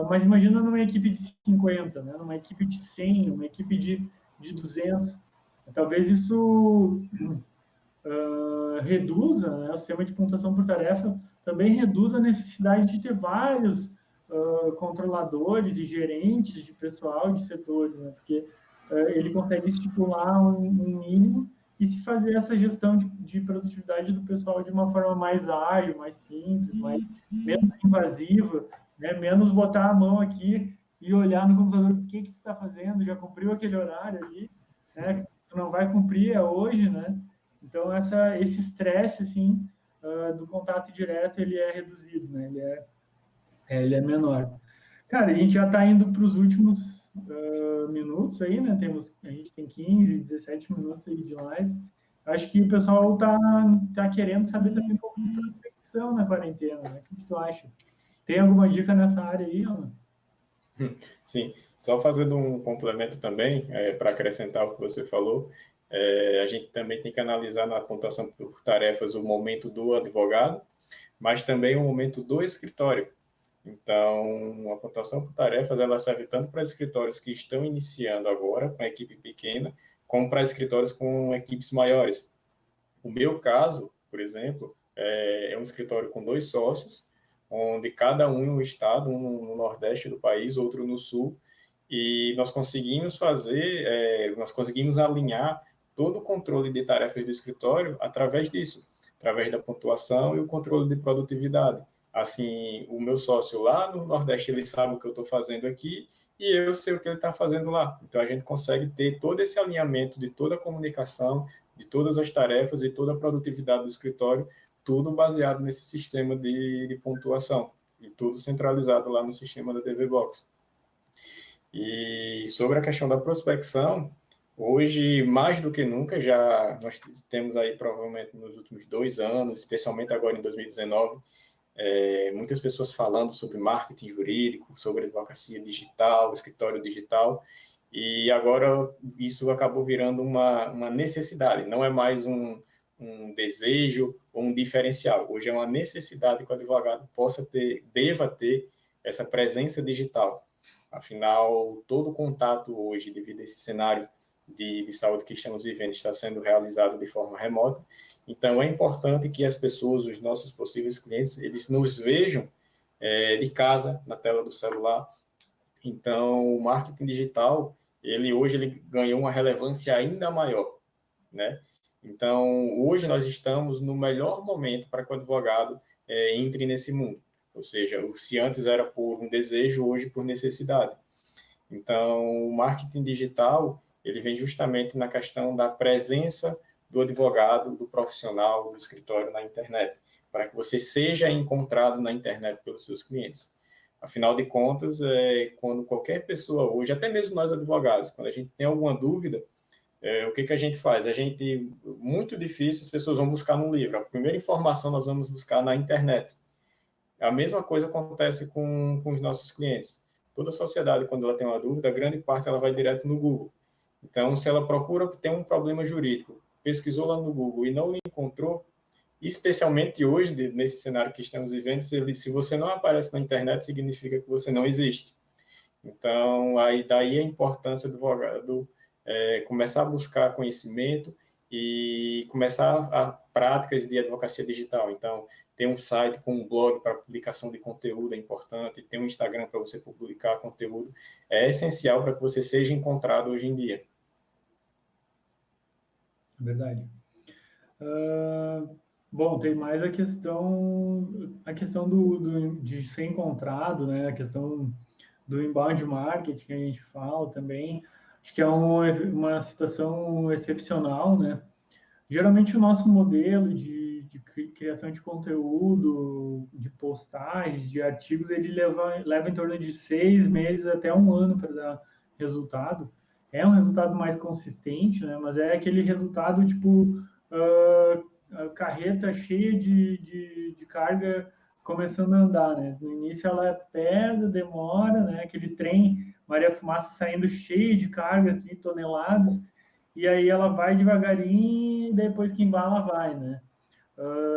Mas imagina numa equipe de 50, né? Numa equipe de 100, uma equipe de 200. Talvez isso reduza, né? O sistema de pontuação por tarefa também reduz a necessidade de ter vários controladores e gerentes de pessoal de setores, né? Porque ele consegue estipular um mínimo e se fazer essa gestão de produtividade do pessoal de uma forma mais ágil, mais simples, menos invasiva, né? Menos botar a mão aqui e olhar no computador o que você está fazendo, já cumpriu aquele horário ali, né? Tu não vai cumprir, é hoje, né? Então, esse estresse, assim, do contato direto, ele é reduzido, né? Ele é menor. Cara, a gente já está indo para os últimos minutos aí, né? A gente tem 15, 17 minutos aí de live. Acho que o pessoal tá querendo saber também um pouco de prospecção na quarentena, né? O que tu acha? Tem alguma dica nessa área aí, Ana? Sim, só fazendo um complemento também, para acrescentar o que você falou, a gente também tem que analisar na pontuação por tarefas o momento do advogado, mas também o momento do escritório. Então, a pontuação por tarefas ela serve tanto para escritórios que estão iniciando agora, com a equipe pequena, como para escritórios com equipes maiores. O meu caso, por exemplo, é um escritório com 2 sócios, onde cada um no estado, um no nordeste do país, outro no sul, e nós conseguimos alinhar todo o controle de tarefas do escritório através disso, através da pontuação e o controle de produtividade. Assim, o meu sócio lá no Nordeste, ele sabe o que eu estou fazendo aqui e eu sei o que ele está fazendo lá. Então, a gente consegue ter todo esse alinhamento de toda a comunicação, de todas as tarefas e toda a produtividade do escritório, tudo baseado nesse sistema de pontuação e tudo centralizado lá no sistema da TV Box. E sobre a questão da prospecção, hoje, mais do que nunca, já nós temos aí provavelmente nos últimos 2 anos, especialmente agora em 2019, muitas pessoas falando sobre marketing jurídico, sobre advocacia digital, escritório digital, e agora isso acabou virando uma necessidade, não é mais um desejo ou um diferencial. Hoje é uma necessidade que o advogado deva ter essa presença digital. Afinal, todo o contato hoje, devido a esse cenário de saúde que estamos vivendo, está sendo realizado de forma remota. Então, é importante que as pessoas, os nossos possíveis clientes, eles nos vejam de casa, na tela do celular. Então, o marketing digital, ele ganhou uma relevância ainda maior, né? Então, hoje nós estamos no melhor momento para que o advogado entre nesse mundo. Ou seja, se antes era por um desejo, hoje por necessidade. Então, o marketing digital, ele vem justamente na questão da presença do advogado, do profissional, do escritório na internet, para que você seja encontrado na internet pelos seus clientes. Afinal de contas, quando qualquer pessoa hoje, até mesmo nós advogados, quando a gente tem alguma dúvida, o que a gente faz? Muito difícil, as pessoas vão buscar no livro. A primeira informação nós vamos buscar na internet. A mesma coisa acontece com os nossos clientes. Toda a sociedade, quando ela tem uma dúvida, a grande parte ela vai direto no Google. Então, se ela procura ter um problema jurídico, pesquisou lá no Google e não encontrou, especialmente hoje, nesse cenário que estamos vivendo, se você não aparece na internet, significa que você não existe. Então, aí daí a importância do advogado começar a buscar conhecimento e começar a práticas de advocacia digital. Então, ter um site com um blog para publicação de conteúdo é importante, ter um Instagram para você publicar conteúdo é essencial para que você seja encontrado hoje em dia. Verdade. Bom, tem mais a questão de ser encontrado, né? A questão do inbound marketing que a gente fala também. Acho que é uma situação excepcional, né? Geralmente o nosso modelo de criação de conteúdo, de postagens, de artigos, ele leva em torno de 6 meses até 1 ano para dar resultado. É um resultado mais consistente, né? Mas é aquele resultado tipo a carreta cheia de carga começando a andar, né? No início ela pesa, demora, né? Aquele trem Maria Fumaça saindo cheio de cargas, de toneladas, e aí ela vai devagarinho e depois que embala vai, né?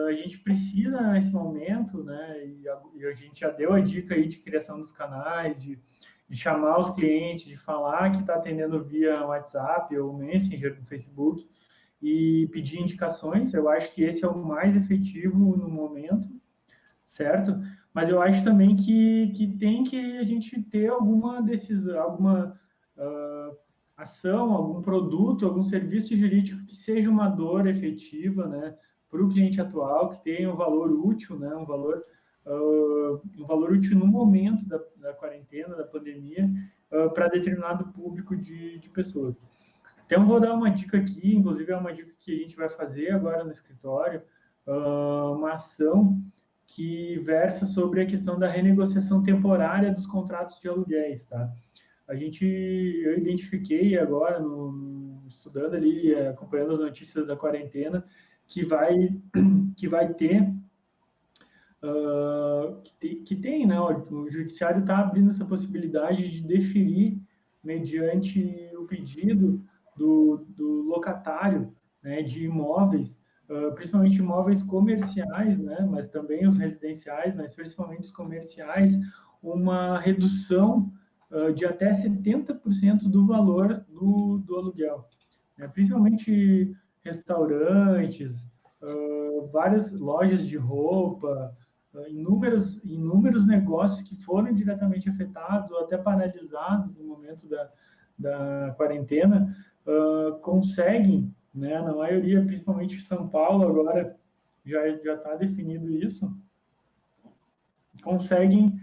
A gente precisa nesse momento, né? E a gente já deu a dica aí de criação dos canais, de chamar os clientes, de falar que está atendendo via WhatsApp ou Messenger do Facebook e pedir indicações. Eu acho que esse é o mais efetivo no momento, certo? Mas eu acho também que tem que a gente ter alguma decisão, alguma ação, algum produto, algum serviço jurídico que seja uma dor efetiva, né, para o cliente atual, que tenha um valor útil, né, um valor útil no momento da quarentena, da pandemia, para determinado público de pessoas. Então, vou dar uma dica aqui, inclusive é uma dica que a gente vai fazer agora no escritório, uma ação que versa sobre a questão da renegociação temporária dos contratos de aluguéis, tá? Eu identifiquei agora, estudando ali, acompanhando as notícias da quarentena, que vai ter, que tem, né? O judiciário está abrindo essa possibilidade de deferir, mediante o pedido do locatário, né, de imóveis, principalmente imóveis comerciais, né, mas também os residenciais, mas principalmente os comerciais, uma redução de até 70% do valor do aluguel, né, principalmente restaurantes, várias lojas de roupa, inúmeros negócios que foram diretamente afetados ou até paralisados no momento da quarentena, conseguem, né, na maioria, principalmente em São Paulo, agora já está definido isso, conseguem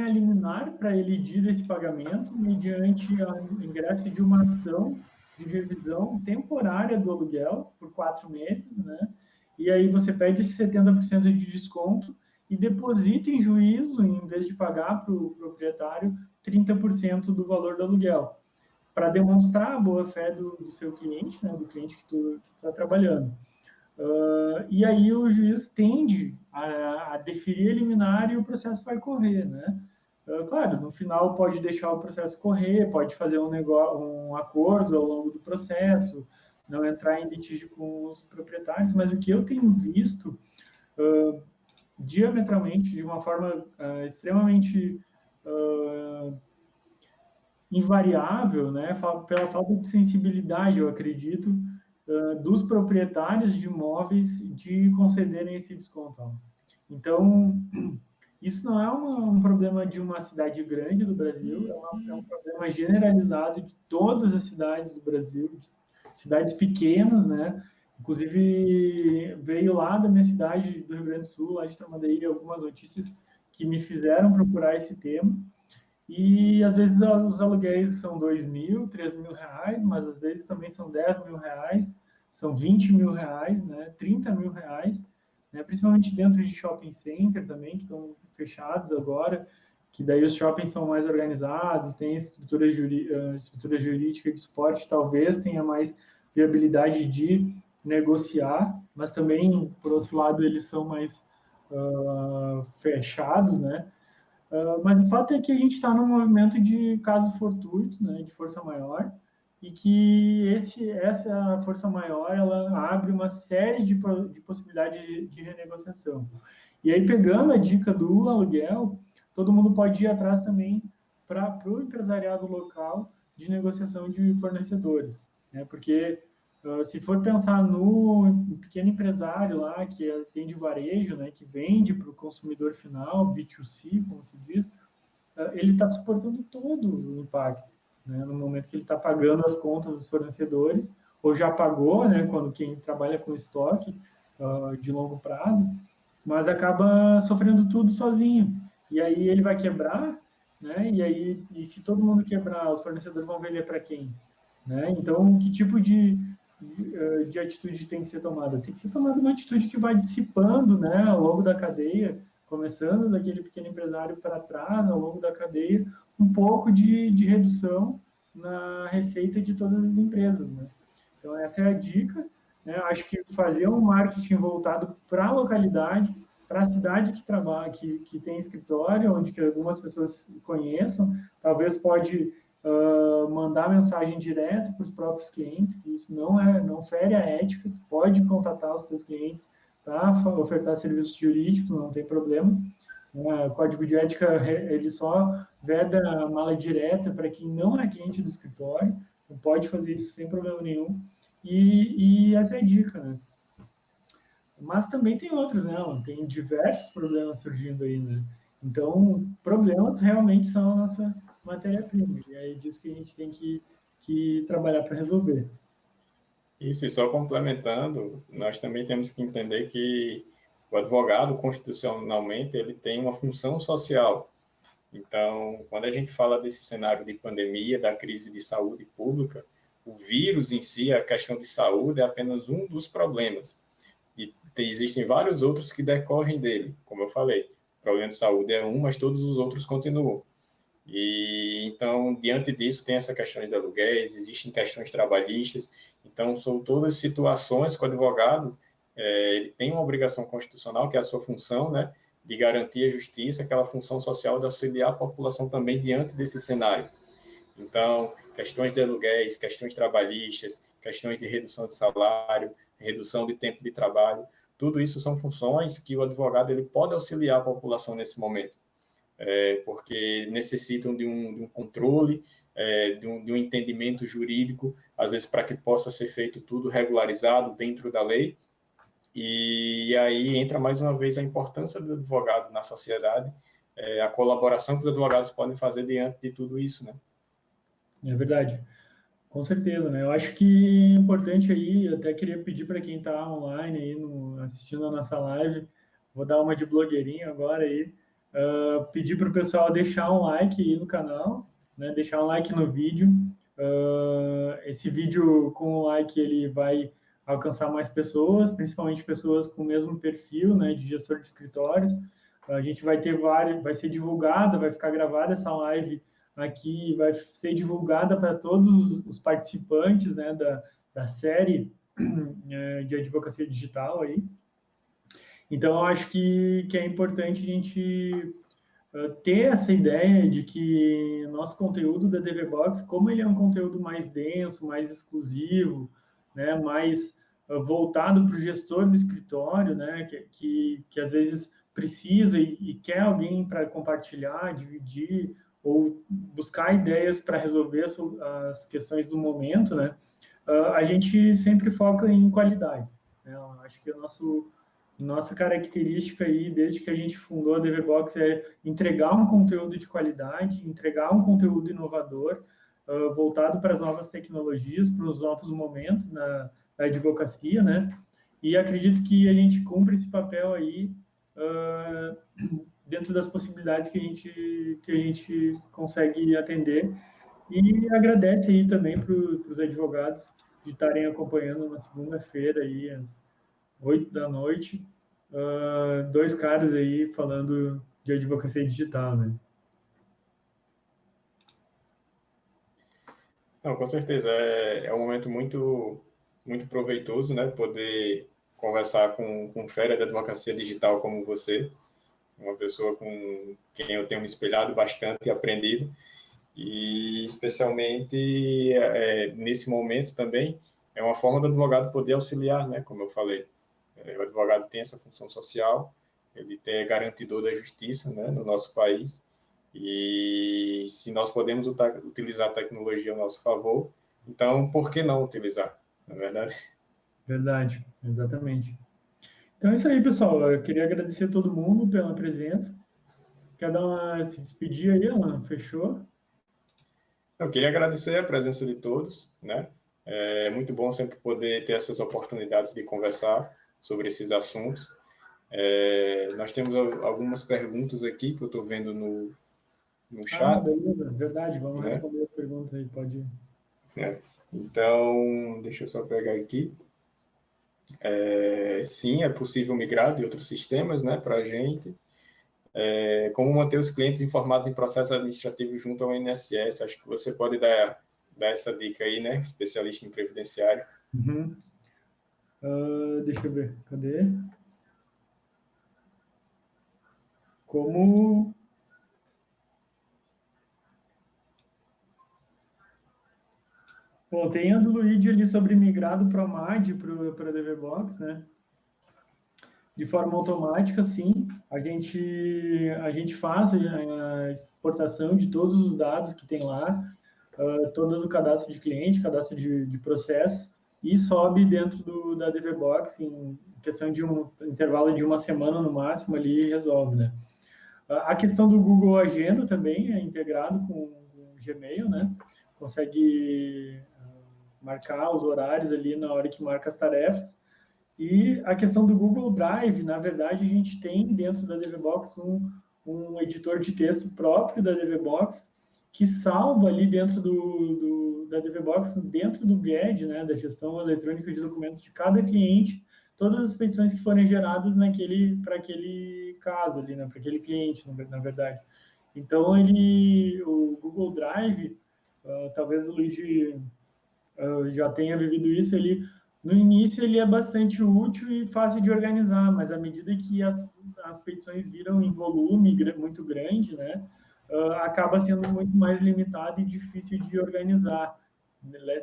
eliminar para elidir esse pagamento mediante o ingresso de uma ação de revisão temporária do aluguel por 4 meses, né? E aí você pede esse 70% de desconto e deposita em juízo, em vez de pagar para o proprietário, 30% do valor do aluguel, para demonstrar a boa-fé do seu cliente, né, do cliente que tu está trabalhando. E aí o juiz tende a deferir a liminar e o processo vai correr, né? Claro, no final pode deixar o processo correr, pode fazer um acordo ao longo do processo, não entrar em litígio com os proprietários, mas o que eu tenho visto diametralmente, de uma forma extremamente invariável, né, pela falta de sensibilidade, eu acredito, dos proprietários de imóveis de concederem esse desconto. Então, isso não é um problema de uma cidade grande do Brasil, é um problema generalizado de todas as cidades do Brasil, cidades pequenas, né? Inclusive, veio lá da minha cidade, do Rio Grande do Sul, lá de Tramandaí, algumas notícias que me fizeram procurar esse tema. E, às vezes, os aluguéis são 2 mil, 3 mil reais, mas, às vezes, também são 10 mil reais, são 20 mil reais, né? 30 mil reais, né? Principalmente dentro de shopping center também, que estão fechados agora, que daí os shoppings são mais organizados, tem estrutura jurídica de suporte, talvez tenha mais viabilidade de negociar, mas também, por outro lado, eles são mais fechados, né? Mas o fato é que a gente está num movimento de caso fortuito, né, de força maior, e que essa força maior ela abre uma série de possibilidades de renegociação. E aí, pegando a dica do aluguel, todo mundo pode ir atrás também para o empresariado local de negociação de fornecedores, né? Porque se for pensar no pequeno empresário lá, que atende varejo, né, que vende para o consumidor final, B2C, como se diz, ele está suportando todo o impacto, né, no momento que ele está pagando as contas dos fornecedores, ou já pagou, né, quando quem trabalha com estoque de longo prazo, mas acaba sofrendo tudo sozinho. E aí ele vai quebrar, né, e se todo mundo quebrar, os fornecedores vão vender para quem? Né? Então, que tipo de atitude tem que ser tomada? Tem que ser tomada uma atitude que vai dissipando, né, ao longo da cadeia, começando daquele pequeno empresário para trás, ao longo da cadeia, um pouco de redução na receita de todas as empresas. Né? Então, essa é a dica. Né? Acho que fazer um marketing voltado para a localidade, para a cidade que trabalha, que tem escritório, onde que algumas pessoas conheçam, talvez pode mandar mensagem direto para os próprios clientes, que isso não fere a ética, tu pode contatar os teus clientes para ofertar serviços jurídicos, não tem problema. O código de ética ele só veda a mala direta para quem não é cliente do escritório, não pode fazer isso sem problema nenhum. E essa é a dica, né? Mas também tem outros, né? Tem diversos problemas surgindo aí, né? Então, problemas realmente são a nossa matéria-prima. E é disso que a gente tem que trabalhar para resolver. Isso, e só complementando, nós também temos que entender que o advogado, constitucionalmente, ele tem uma função social. Então, quando a gente fala desse cenário de pandemia, da crise de saúde pública, o vírus em si, a questão de saúde, é apenas um dos problemas. existem vários outros que decorrem dele, como eu falei. O problema de saúde é um, mas todos os outros continuam. E então, diante disso, tem essa questão de aluguéis, existem questões trabalhistas. Então, são todas situações que o advogado ele tem uma obrigação constitucional, que é a sua função, né, de garantir a justiça, aquela função social de auxiliar a população também diante desse cenário. Então, questões de aluguéis, questões trabalhistas, questões de redução de salário, redução de tempo de trabalho, tudo isso são funções que o advogado ele pode auxiliar a população nesse momento. Porque necessitam de um controle, de um entendimento jurídico, às vezes para que possa ser feito tudo regularizado dentro da lei. E aí entra mais uma vez a importância do advogado na sociedade, a colaboração que os advogados podem fazer diante de tudo isso, né? É verdade, com certeza, né? Eu acho que é importante aí, até queria pedir para quem está online aí, assistindo a nossa live, vou dar uma de blogueirinho agora aí, pedir para o pessoal deixar um like aí no canal, né? Deixar um like no vídeo. Esse vídeo com o like ele vai alcançar mais pessoas, principalmente pessoas com o mesmo perfil, né, de gestor de escritórios. A gente vai ter vai ser divulgada, vai ficar gravada essa live aqui, vai ser divulgada para todos os participantes, né, da série de advocacia digital aí. Então, eu acho que é importante a gente ter essa ideia de que nosso conteúdo da DV Box, como ele é um conteúdo mais denso, mais exclusivo, né, mais voltado para o gestor do escritório, né, que às vezes precisa e quer alguém para compartilhar, dividir ou buscar ideias para resolver as questões do momento, né, a gente sempre foca em qualidade. Né? Eu acho que nossa característica aí, desde que a gente fundou a DVBox, é entregar um conteúdo de qualidade, entregar um conteúdo inovador, voltado para as novas tecnologias, para os novos momentos na advocacia, né? E acredito que a gente cumpre esse papel aí dentro das possibilidades que a gente consegue atender. E agradece aí também para os advogados de estarem acompanhando na segunda-feira aí, às 8 da noite, dois caras aí falando de advocacia digital, né? Não, com certeza, é um momento muito, muito proveitoso, né, poder conversar com um fera da advocacia digital como você, uma pessoa com quem eu tenho me espelhado bastante e aprendido, e especialmente nesse momento também, é uma forma do advogado poder auxiliar, né, como eu falei. O advogado tem essa função social, ele é garantidor da justiça, né, no nosso país, e se nós podemos utilizar a tecnologia a nosso favor, então por que não utilizar, na verdade? Verdade, exatamente. Então é isso aí, pessoal. Eu queria agradecer a todo mundo pela presença. Quer dar se despedir aí, Alan? Fechou? Eu queria agradecer a presença de todos, né? É muito bom sempre poder ter essas oportunidades de conversar sobre esses assuntos. Nós temos algumas perguntas aqui que eu estou vendo no chat. Beleza, verdade. Vamos né? responder as perguntas aí, pode ir. Então, deixa eu só pegar aqui. Sim, é possível migrar de outros sistemas, né, para a gente. Como manter os clientes informados em processo administrativo junto ao INSS? Acho que você pode dar essa dica aí, né, especialista em previdenciário. Uhum. Deixa eu ver, cadê? Como... Bom, tem a do Luigi ali sobre migrar do ProMAD para a DVBox, né? De forma automática, sim. A gente faz a exportação de todos os dados que tem lá, todo o cadastro de cliente, cadastro de processo, e sobe dentro da DVBox em questão de um intervalo de uma semana no máximo ali resolve, né? A questão do Google Agenda também é integrado com o Gmail, né? Consegue marcar os horários ali na hora que marca as tarefas. E a questão do Google Drive, na verdade, a gente tem dentro da DVBox um editor de texto próprio da DVBox que salva ali dentro da DVBox, dentro do GED, né, da gestão eletrônica de documentos de cada cliente, todas as petições que forem geradas para aquele caso ali, né, para aquele cliente, na verdade. Então, o Google Drive, talvez o Luigi já tenha vivido isso, no início ele é bastante útil e fácil de organizar, mas à medida que as petições viram em volume muito grande, né, acaba sendo muito mais limitado e difícil de organizar.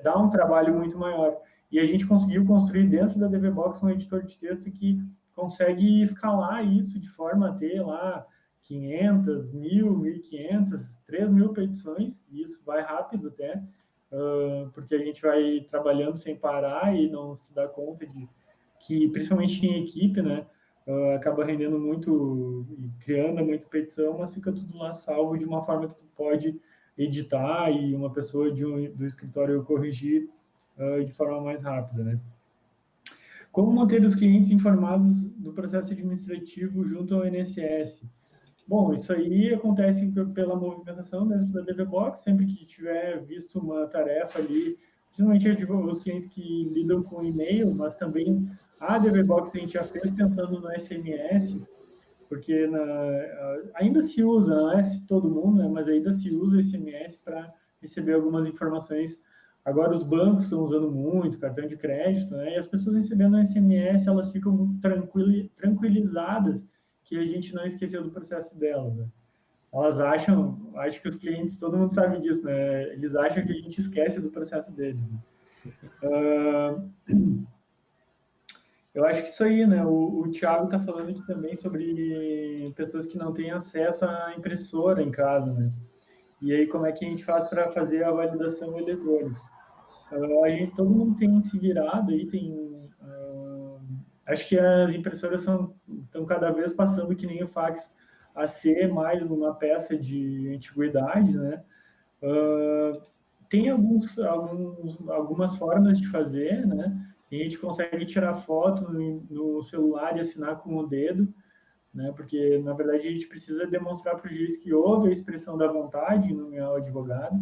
Dá um trabalho muito maior. E a gente conseguiu construir dentro da DVBox um editor de texto que consegue escalar isso de forma a ter lá 500, 1.000, 1.500, 3.000 petições, e isso vai rápido até, porque a gente vai trabalhando sem parar e não se dá conta de que, principalmente em equipe, né, acaba rendendo muito e criando muita petição, mas fica tudo lá salvo de uma forma que tu pode editar e uma pessoa do escritório corrigir de forma mais rápida, né? Como manter os clientes informados do processo administrativo junto ao INSS? Bom, isso aí acontece pela movimentação dentro da DVBox, sempre que tiver visto uma tarefa ali, principalmente os clientes que lidam com e-mail, mas também a DVBox a gente já fez pensando no SMS, porque ainda se usa, não é todo mundo, né, mas ainda se usa SMS para receber algumas informações. Agora os bancos estão usando muito, cartão de crédito, né, e as pessoas recebendo SMS, elas ficam tranquilizadas que a gente não esqueceu do processo delas, né? Elas acho que os clientes, todo mundo sabe disso, né? Eles acham que a gente esquece do processo deles. Eu acho que isso aí, né? O Thiago está falando aqui também sobre pessoas que não têm acesso à impressora em casa, né? E aí, como é que a gente faz para fazer a validação eletrônica? Todo mundo tem se virado aí, acho que as impressoras estão cada vez passando que nem o fax a ser mais uma peça de antiguidade, né? Tem algumas formas de fazer, né? A gente consegue tirar foto no celular e assinar com o dedo, né? Porque, na verdade, a gente precisa demonstrar para o juiz que houve a expressão da vontade no meu advogado.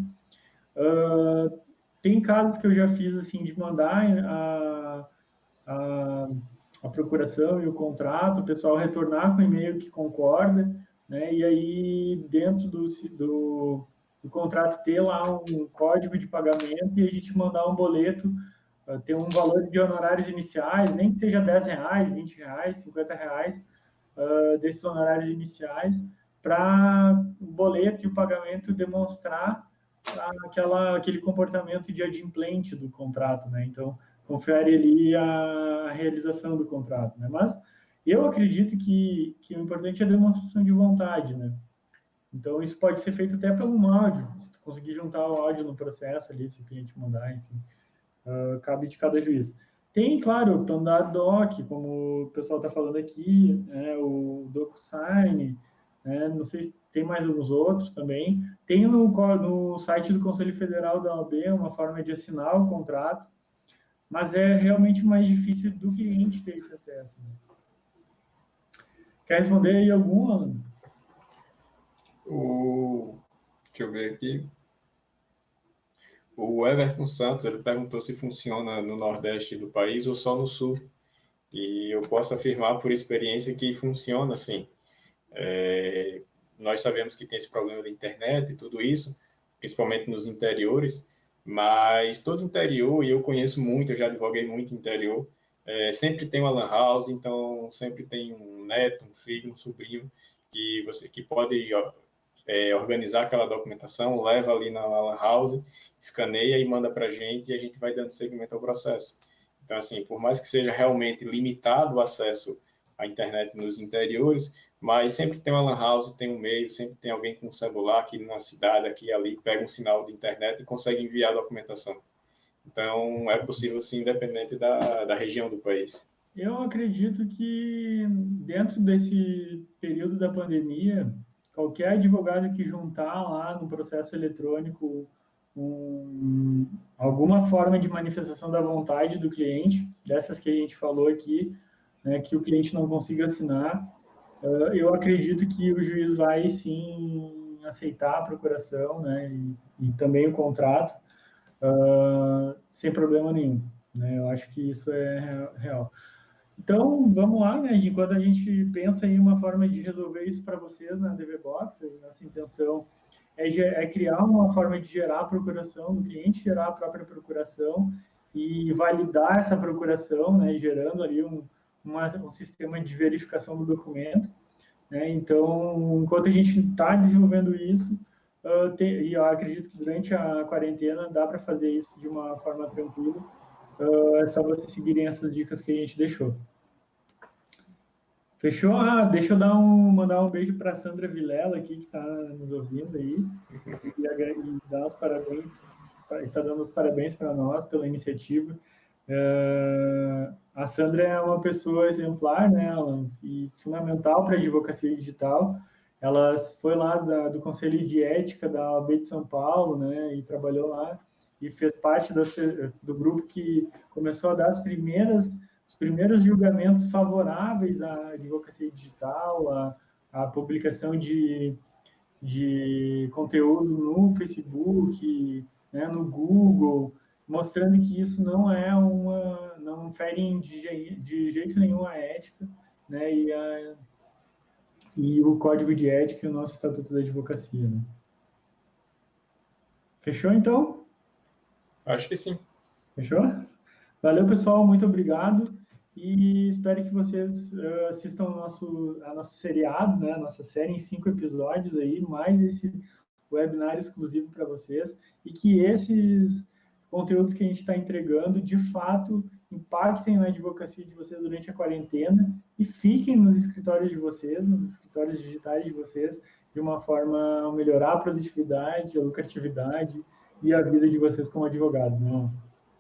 Tem casos que eu já fiz, assim, de mandar a procuração e o contrato, o pessoal retornar com o e-mail que concorda, né? E aí, dentro do contrato, ter lá um código de pagamento e a gente mandar um boleto, ter um valor de honorários iniciais, nem que seja R$10, R$20, R$50, desses honorários iniciais, para o boleto e o pagamento demonstrar aquele comportamento de adimplente do contrato, né? Então, confere ali a realização do contrato, né? Mas eu acredito que o importante é a demonstração de vontade, né? Então, isso pode ser feito até pelo áudio, se tu conseguir juntar o áudio no processo ali, se o cliente mandar, enfim, cabe de cada juiz. Tem, claro, o Pandadoc, como o pessoal está falando aqui, né, o DocuSign, né, não sei se tem mais alguns outros também. Tem no site do Conselho Federal da OAB uma forma de assinar o contrato, mas é realmente mais difícil do cliente ter esse acesso. Né? Quer responder aí alguma? Deixa eu ver aqui. O Everton Santos, ele perguntou se funciona no Nordeste do país ou só no Sul. E eu posso afirmar por experiência que funciona sim. Nós sabemos que tem esse problema da internet e tudo isso, principalmente nos interiores, mas todo interior, e eu conheço muito, eu já advoguei muito interior, sempre tem uma lan house, então sempre tem um neto, um filho, um sobrinho que pode organizar aquela documentação, leva ali na lan house, escaneia e manda para a gente e a gente vai dando seguimento ao processo. Então, assim, por mais que seja realmente limitado o acesso à internet nos interiores, mas sempre tem uma lan house, tem um meio, sempre tem alguém com um celular aqui na cidade, aqui e ali, pega um sinal de internet e consegue enviar a documentação. Então, é possível, sim, independente da região do país. Eu acredito que dentro desse período da pandemia, qualquer advogado que juntar lá no processo eletrônico alguma forma de manifestação da vontade do cliente, dessas que a gente falou aqui, né, que o cliente não consiga assinar, eu acredito que o juiz vai sim aceitar a procuração, né, e também o contrato, sem problema nenhum. Né, eu acho que isso é real. Então, vamos lá, né? Enquanto a gente pensa em uma forma de resolver isso para vocês na DVBox, nossa intenção é criar uma forma de gerar a procuração, do cliente gerar a própria procuração e validar essa procuração, né? Gerando ali um sistema de verificação do documento, né? Então, enquanto a gente está desenvolvendo isso, e eu acredito que durante a quarentena dá para fazer isso de uma forma tranquila, é só vocês seguirem essas dicas que a gente deixou. Fechou? Ah, deixa eu mandar um beijo para a Sandra Vilela aqui, que está nos ouvindo aí, e dar os parabéns, está dando os parabéns para nós pela iniciativa. A Sandra é uma pessoa exemplar, né, e fundamental para a advocacia digital. Ela foi lá do Conselho de Ética da OAB de São Paulo, né, e trabalhou lá, e fez parte do grupo que começou a dar os primeiros julgamentos favoráveis à advocacia digital, à publicação de conteúdo no Facebook, né, no Google, mostrando que isso não fere de jeito nenhum a ética, né, e o código de ética e o nosso estatuto da advocacia, né? Fechou, então? Acho que sim. Fechou? Valeu, pessoal, muito obrigado e espero que vocês assistam a nosso seriado, né, a nossa série em 5 episódios aí, mais esse webinar exclusivo para vocês, e que esses conteúdos que a gente está entregando, de fato, impactem na advocacia de vocês durante a quarentena e fiquem nos escritórios de vocês, nos escritórios digitais de vocês, de uma forma a melhorar a produtividade, a lucratividade e a vida de vocês como advogados, né?